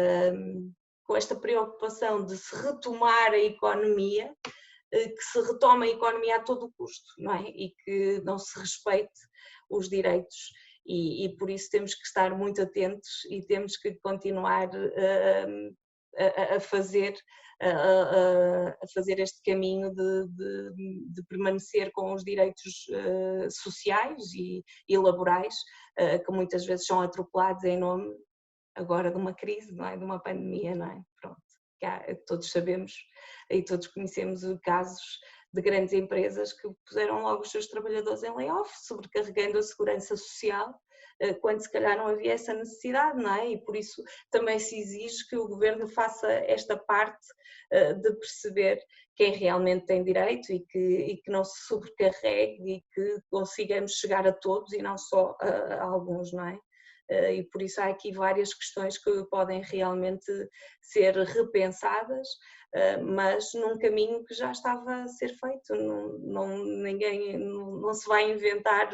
preocupação de se retomar a economia, que se retome a economia a todo o custo, não é? E que não se respeite os direitos, e por isso temos que estar muito atentos e temos que continuar a fazer este caminho de permanecer com os direitos sociais e laborais, que muitas vezes são atropelados em nome agora de uma crise, não é? De uma pandemia, não é? Pronto, todos sabemos e todos conhecemos casos de grandes empresas que puseram logo os seus trabalhadores em layoff, sobrecarregando a segurança social, quando se calhar não havia essa necessidade, não é? E por isso também se exige que o governo faça esta parte de perceber quem realmente tem direito, e que não se sobrecarregue, e que consigamos chegar a todos e não só a alguns, não é? E por isso há aqui várias questões que podem realmente ser repensadas, mas num caminho que já estava a ser feito. Não se vai inventar,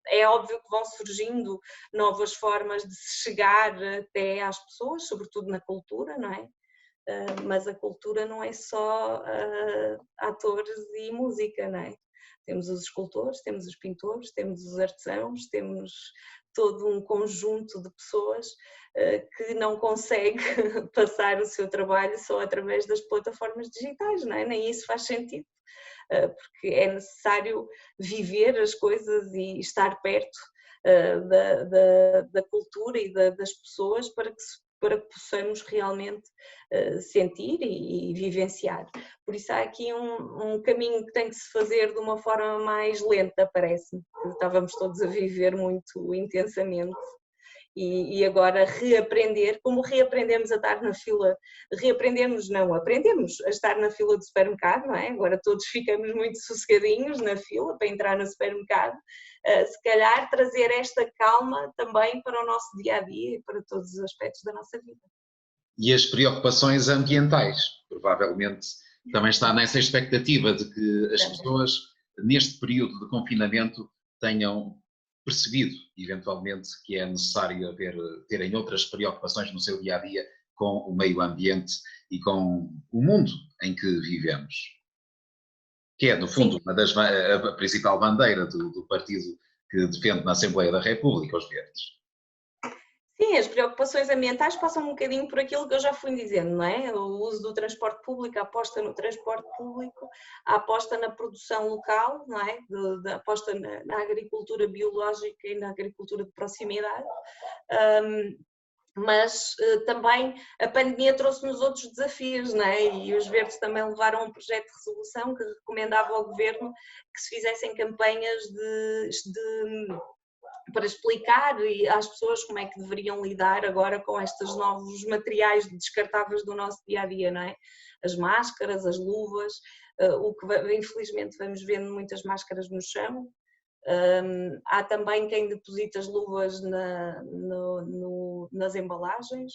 é óbvio que vão surgindo novas formas de se chegar até às pessoas, sobretudo na cultura, não é? Mas a cultura não é só atores e música, não é? Temos os escultores, temos os pintores, temos os artesãos, temos todo um conjunto de pessoas que não consegue passar o seu trabalho só através das plataformas digitais, não é? Nem isso faz sentido, porque é necessário viver as coisas e estar perto da cultura e das pessoas para que possamos realmente sentir e vivenciar. Por isso há aqui um caminho que tem que se fazer de uma forma mais lenta, parece-me. Estávamos todos a viver muito intensamente. E agora reaprender, como reaprendemos a estar na fila, aprendemos a estar na fila do supermercado, não é? Agora todos ficamos muito sossegadinhos na fila para entrar no supermercado, se calhar trazer esta calma também para o nosso dia-a-dia e para todos os aspectos da nossa vida. E as preocupações ambientais, provavelmente também está nessa expectativa de que as pessoas, neste período de confinamento, tenham percebido, eventualmente, que é necessário terem outras preocupações no seu dia-a-dia com o meio ambiente e com o mundo em que vivemos. Que é, no fundo, a principal bandeira do partido que defende na Assembleia da República, os Verdes. Sim, as preocupações ambientais passam um bocadinho por aquilo que eu já fui dizendo, não é? O uso do transporte público, a aposta no transporte público, a aposta na produção local, não é? A aposta na agricultura biológica e na agricultura de proximidade. Mas também a pandemia trouxe-nos outros desafios, não é? E os Verdes também levaram um projeto de resolução que recomendava ao Governo que se fizessem campanhas para explicar às pessoas como é que deveriam lidar agora com estes novos materiais descartáveis do nosso dia-a-dia, não é? As máscaras, as luvas, o que infelizmente vamos vendo muitas máscaras no chão. Há também quem deposita as luvas nas embalagens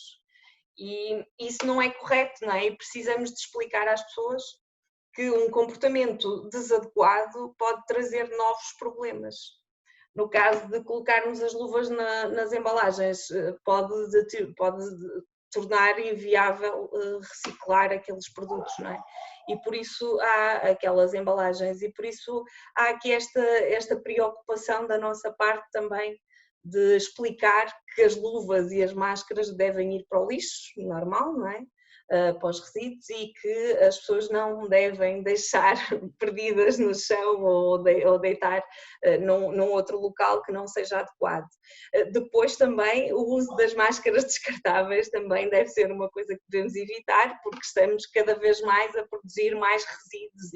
e isso não é correto, não é? E precisamos de explicar às pessoas que um comportamento desadequado pode trazer novos problemas. No caso de colocarmos as luvas nas embalagens, pode tornar inviável reciclar aqueles produtos, não é? E por isso há aquelas embalagens e por isso há aqui esta preocupação da nossa parte também de explicar que as luvas e as máscaras devem ir para o lixo, normal, não é? Para os resíduos e que as pessoas não devem deixar perdidas no chão ou deitar num outro local que não seja adequado. Depois também o uso das máscaras descartáveis também deve ser uma coisa que devemos evitar porque estamos cada vez mais a produzir mais resíduos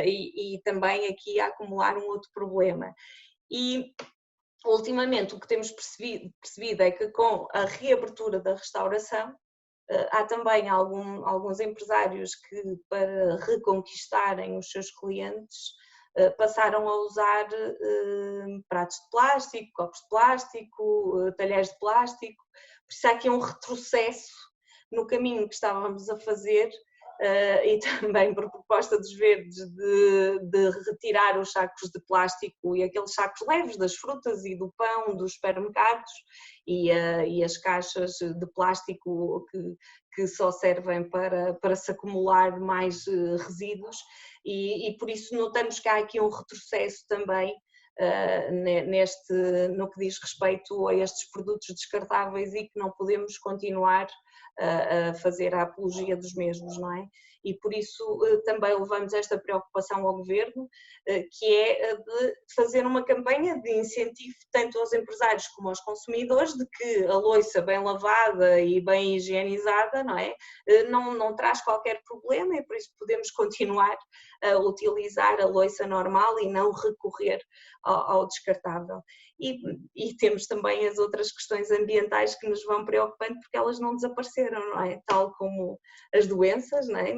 e também aqui a acumular um outro problema. E ultimamente o que temos percebido é que com a reabertura da restauração há também alguns empresários que, para reconquistarem os seus clientes, passaram a usar pratos de plástico, copos de plástico, talheres de plástico. Por isso há aqui um retrocesso no caminho que estávamos a fazer e também por proposta dos Verdes de retirar os sacos de plástico e aqueles sacos leves das frutas e do pão dos supermercados e as caixas de plástico que só servem para se acumular mais resíduos e por isso notamos que há aqui um retrocesso também no que diz respeito a estes produtos descartáveis e que não podemos continuar a fazer a apologia dos mesmos, não é? E por isso também levamos esta preocupação ao Governo, que é de fazer uma campanha de incentivo tanto aos empresários como aos consumidores de que a louça bem lavada e bem higienizada, não é? Não traz qualquer problema e por isso podemos continuar a utilizar a louça normal e não recorrer ao descartável. E temos também as outras questões ambientais que nos vão preocupando porque elas não desapareceram, não é? Tal como as doenças, não é?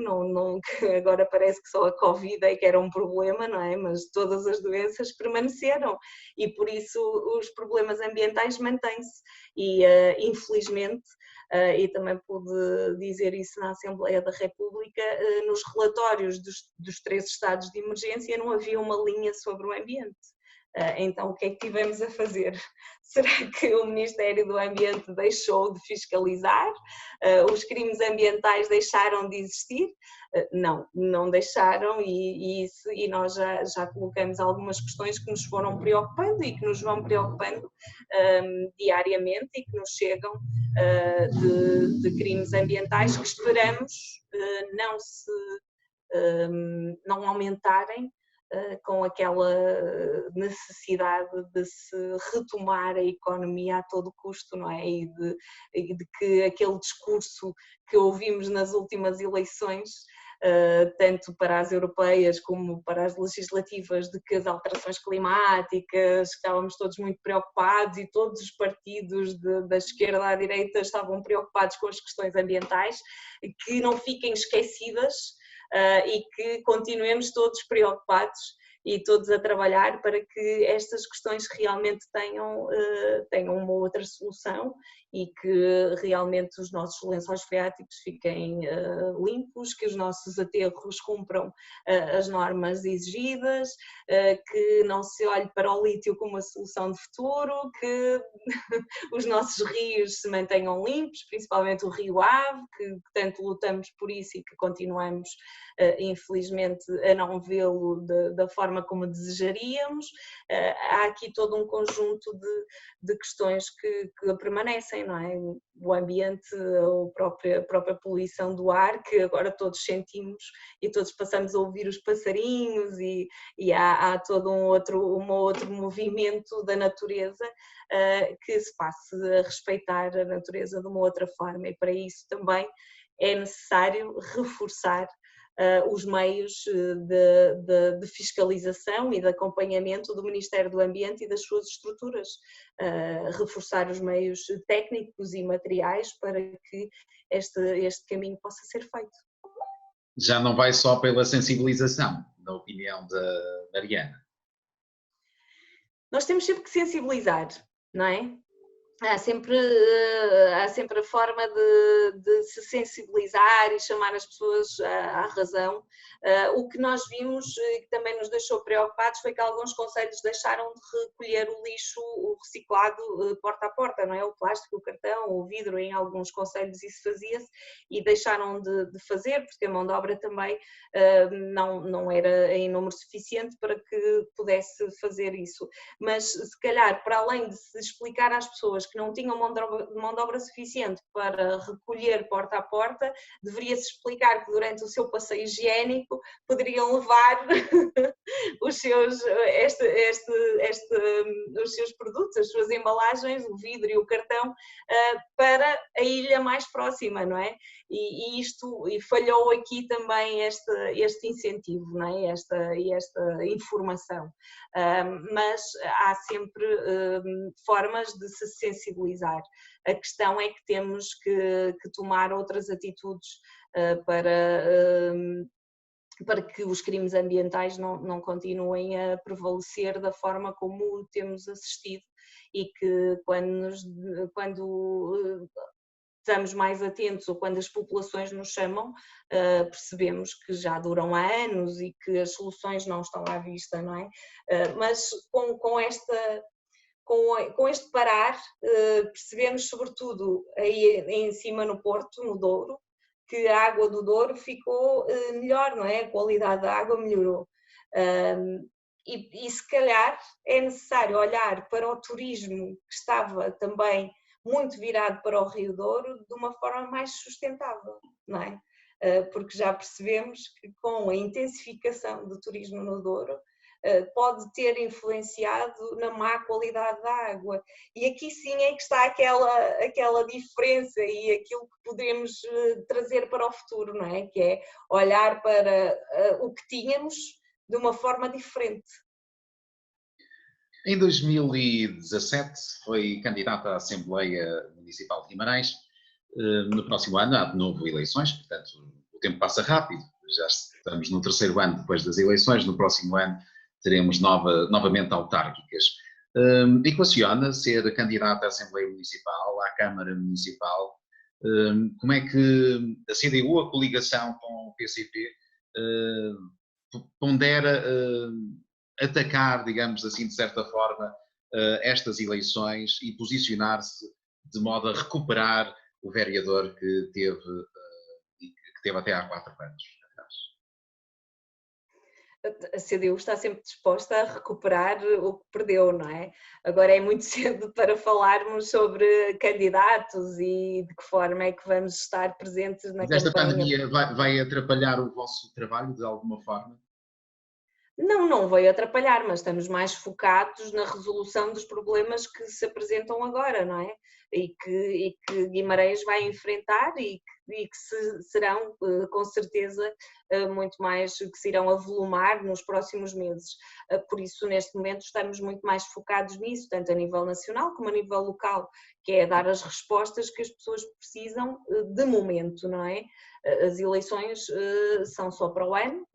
Agora parece que só a Covid é que era um problema, não é? Mas todas as doenças permaneceram e por isso os problemas ambientais mantêm-se e infelizmente, e também pude dizer isso na Assembleia da República, nos relatórios dos 3 estados de emergência não havia uma linha sobre o ambiente. Então, o que é que tivemos a fazer? Será que o Ministério do Ambiente deixou de fiscalizar? Os crimes ambientais deixaram de existir? Não deixaram e nós já colocamos algumas questões que nos foram preocupando e que nos vão preocupando diariamente e que nos chegam de crimes ambientais que esperamos não aumentarem, com aquela necessidade de se retomar a economia a todo custo, não é? E de que aquele discurso que ouvimos nas últimas eleições, tanto para as europeias como para as legislativas, de que as alterações climáticas, estávamos todos muito preocupados e todos os partidos da esquerda à direita estavam preocupados com as questões ambientais, que não fiquem esquecidas e que continuemos todos preocupados e todos a trabalhar para que estas questões realmente tenham uma outra solução e que realmente os nossos lençóis freáticos fiquem limpos, que os nossos aterros cumpram as normas exigidas, que não se olhe para o lítio como a solução de futuro, que os nossos rios se mantenham limpos, principalmente o Rio Ave, que tanto lutamos por isso e que continuamos, infelizmente, a não vê-lo da forma como desejaríamos. Há aqui todo um conjunto de questões que permanecem, não é? O ambiente, a própria poluição do ar, que agora todos sentimos e todos passamos a ouvir os passarinhos e há todo um outro movimento da natureza que se passe a respeitar a natureza de uma outra forma, e para isso também é necessário reforçar os meios de fiscalização e de acompanhamento do Ministério do Ambiente e das suas estruturas, reforçar os meios técnicos e materiais para que este caminho possa ser feito. Já não vai só pela sensibilização, na opinião da Mariana? Nós temos sempre que sensibilizar, não é? Há sempre a forma de se sensibilizar e chamar as pessoas à razão. O que nós vimos e que também nos deixou preocupados foi que alguns concelhos deixaram de recolher o lixo, o reciclado, porta a porta, não é? O plástico, o cartão, o vidro, em alguns concelhos isso fazia-se e deixaram de fazer, porque a mão de obra também não era em número suficiente para que pudesse fazer isso. Mas se calhar, para além de se explicar às pessoas que não tinham mão de obra suficiente para recolher porta a porta, deveria-se explicar que durante o seu passeio higiênico poderiam levar os seus produtos, as suas embalagens, o vidro e o cartão, para a ilha mais próxima, não é? E falhou aqui também este incentivo, não é? Esta informação. Mas há sempre formas de se sensibilizar. A questão é que temos que tomar outras atitudes para que os crimes ambientais não continuem a prevalecer da forma como temos assistido, e que quando estamos mais atentos ou quando as populações nos chamam, percebemos que já duram há anos e que as soluções não estão à vista, não é? Mas com este parar, percebemos sobretudo aí em cima no Porto, no Douro, que a água do Douro ficou melhor, não é? A qualidade da água melhorou. E se calhar é necessário olhar para o turismo, que estava também muito virado para o Rio Douro, de uma forma mais sustentável, não é? Porque já percebemos que com a intensificação do turismo no Douro, pode ter influenciado na má qualidade da água. E aqui sim é que está aquela diferença e aquilo que podemos trazer para o futuro, não é? Que é olhar para o que tínhamos de uma forma diferente. Em 2017 foi candidata à Assembleia Municipal de Guimarães. No próximo ano há de novo eleições, portanto o tempo passa rápido, já estamos no terceiro ano depois das eleições, no próximo ano teremos novamente autárquicas. Equaciona ser candidata à Assembleia Municipal, à Câmara Municipal. Como é que a CDU, a coligação com o PCP, pondera atacar, digamos assim, de certa forma, estas eleições e posicionar-se de modo a recuperar o vereador que teve até há 4 anos atrás? A CDU está sempre disposta a recuperar o que perdeu, não é? Agora é muito cedo para falarmos sobre candidatos e de que forma é que vamos estar presentes na campanha. Mas esta pandemia vai atrapalhar o vosso trabalho de alguma forma? Não veio atrapalhar, mas estamos mais focados na resolução dos problemas que se apresentam agora, não é? E que Guimarães vai enfrentar e que serão, com certeza, muito mais, que se irão avolumar nos próximos meses. Por isso, neste momento, estamos muito mais focados nisso, tanto a nível nacional como a nível local, que é dar as respostas que as pessoas precisam de momento, não é? As eleições são só para o ano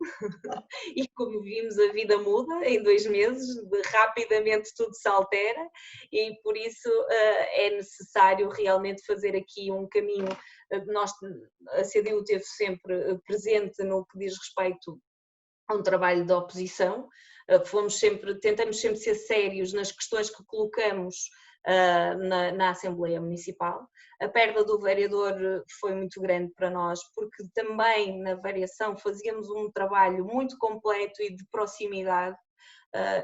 e, como vimos, a vida muda em 2 meses, rapidamente tudo se altera e por isso é necessário realmente fazer aqui um caminho. A CDU esteve sempre presente no que diz respeito a um trabalho de oposição, tentamos sempre ser sérios nas questões que colocamos na Assembleia Municipal. A perda do vereador foi muito grande para nós, porque também na variação fazíamos um trabalho muito completo e de proximidade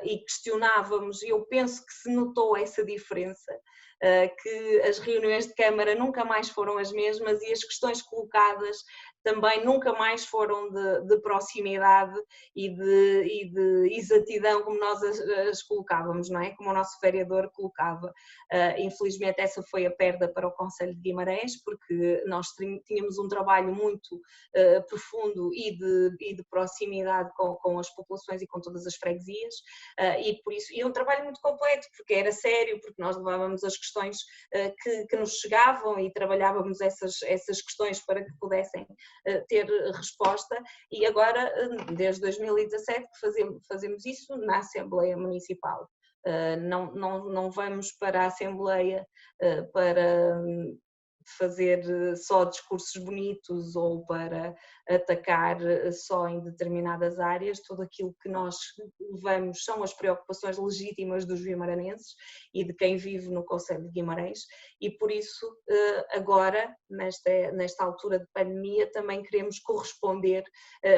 e questionávamos, e eu penso que se notou essa diferença, que as reuniões de Câmara nunca mais foram as mesmas e as questões colocadas também nunca mais foram de proximidade e de exatidão como nós as colocávamos, não é? Como o nosso vereador colocava. Infelizmente essa foi a perda para o Concelho de Guimarães, porque nós tínhamos um trabalho muito profundo e de proximidade com as populações e com todas as freguesias, e por isso, e um trabalho muito completo, porque era sério, porque nós levávamos as questões que nos chegavam e trabalhávamos essas questões para que pudessem ter resposta, e agora, desde 2017, que fazemos isso na Assembleia Municipal. Não vamos para a Assembleia para fazer só discursos bonitos ou para atacar só em determinadas áreas. Tudo aquilo que nós levamos são as preocupações legítimas dos guimaranenses e de quem vive no Concelho de Guimarães, e por isso agora, nesta altura de pandemia, também queremos corresponder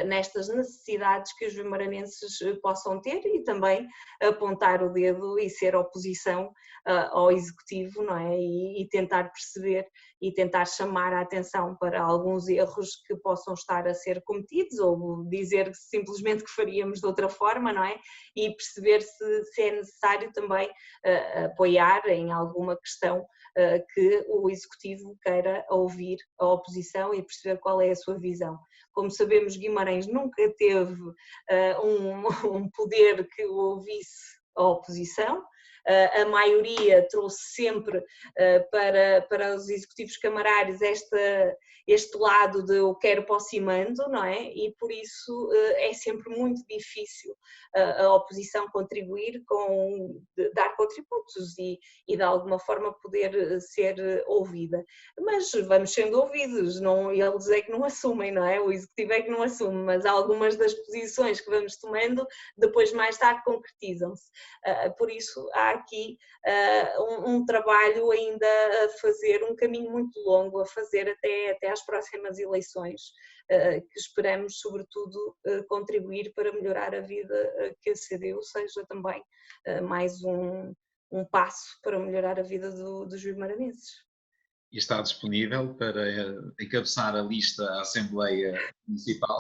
nestas necessidades que os guimaranenses possam ter e também apontar o dedo e ser oposição ao Executivo, não é? E tentar perceber e tentar chamar a atenção para alguns erros que possam estar a ser cometidos ou dizer simplesmente que faríamos de outra forma, não é? E perceber se é necessário também apoiar em alguma questão que o Executivo queira ouvir a oposição e perceber qual é a sua visão. Como sabemos, Guimarães nunca teve um poder que o ouvisse a oposição. A maioria trouxe sempre para os executivos camarários este lado de eu quero para o cimando, não é? E por isso é sempre muito difícil a oposição contribuir dar contributos e de alguma forma poder ser ouvida. Mas vamos sendo ouvidos, eles é que não assumem, não é? O executivo é que não assume, mas algumas das posições que vamos tomando depois mais tarde concretizam-se. Por isso há aqui um trabalho ainda a fazer, um caminho muito longo a fazer até às próximas eleições, que esperamos sobretudo contribuir para melhorar a vida, que a CDU seja também mais um passo para melhorar a vida dos guimaranenses. E está disponível para encabeçar a lista à Assembleia Municipal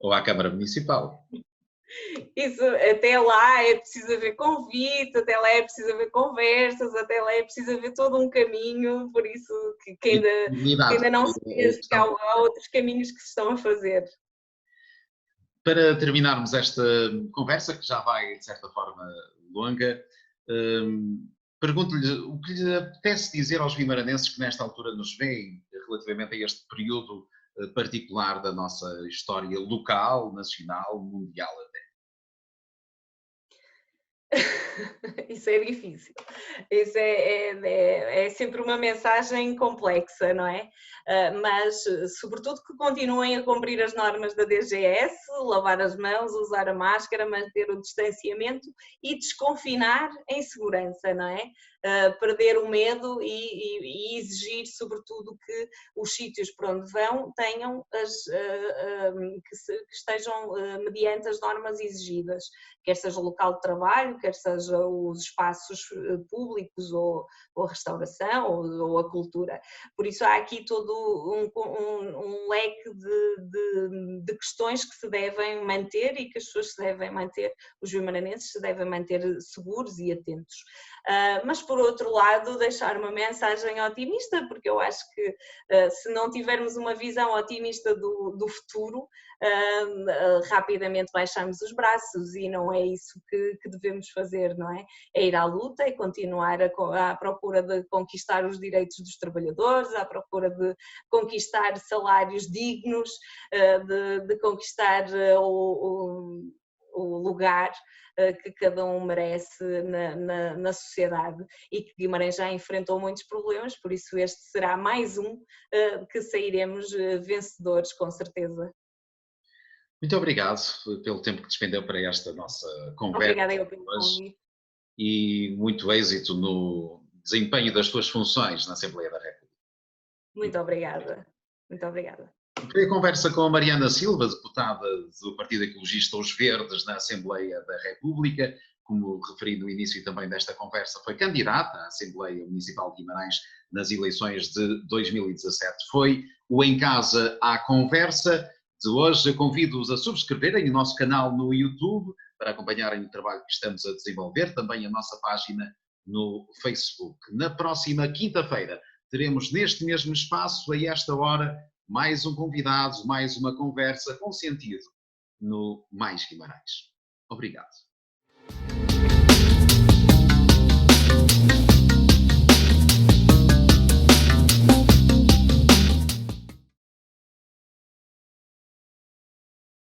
ou à Câmara Municipal? Isso, até lá é preciso haver convite, até lá é preciso haver conversas, até lá é preciso haver todo um caminho, por isso que ainda não se pensa que há outros caminhos que se estão a fazer. Para terminarmos esta conversa, que já vai de certa forma longa, pergunto-lhe o que lhe apetece dizer aos guimaranenses que nesta altura nos veem relativamente a este período particular da nossa história local, nacional, mundial até. Isso é difícil, isso é sempre uma mensagem complexa, não é? Mas sobretudo que continuem a cumprir as normas da DGS, lavar as mãos, usar a máscara, manter o distanciamento e desconfinar em segurança, não é? perder o medo e exigir, sobretudo, que os sítios para onde vão tenham que estejam mediante as normas exigidas, quer seja o local de trabalho, quer seja os espaços públicos ou a restauração ou a cultura. Por isso há aqui todo um leque de questões que se devem manter e que as pessoas se devem manter, os vimaranenses se devem manter seguros e atentos. Mas por outro lado deixar uma mensagem otimista, porque eu acho que se não tivermos uma visão otimista do futuro, rapidamente baixamos os braços e não é isso que devemos fazer, não é? É ir à luta e continuar à procura de conquistar os direitos dos trabalhadores, à procura de conquistar salários dignos, de conquistar o lugar que cada um merece na sociedade, e que Guimarães já enfrentou muitos problemas, por isso este será mais um que sairemos vencedores, com certeza. Muito obrigado pelo tempo que despendeu para esta nossa conversa. Obrigada eu pelo convite. E muito êxito no desempenho das tuas funções na Assembleia da República. Muito obrigada. Muito obrigada. Foi a conversa com a Mariana Silva, deputada do Partido Ecologista Os Verdes na Assembleia da República. Como referi no início também desta conversa, foi candidata à Assembleia Municipal de Guimarães nas eleições de 2017. Foi o Em Casa à Conversa de hoje. Convido-os a subscreverem o nosso canal no YouTube para acompanharem o trabalho que estamos a desenvolver, também a nossa página no Facebook. Na próxima quinta-feira teremos neste mesmo espaço, a esta hora, mais um convidado, mais uma conversa com sentido no Mais Guimarães. Obrigado.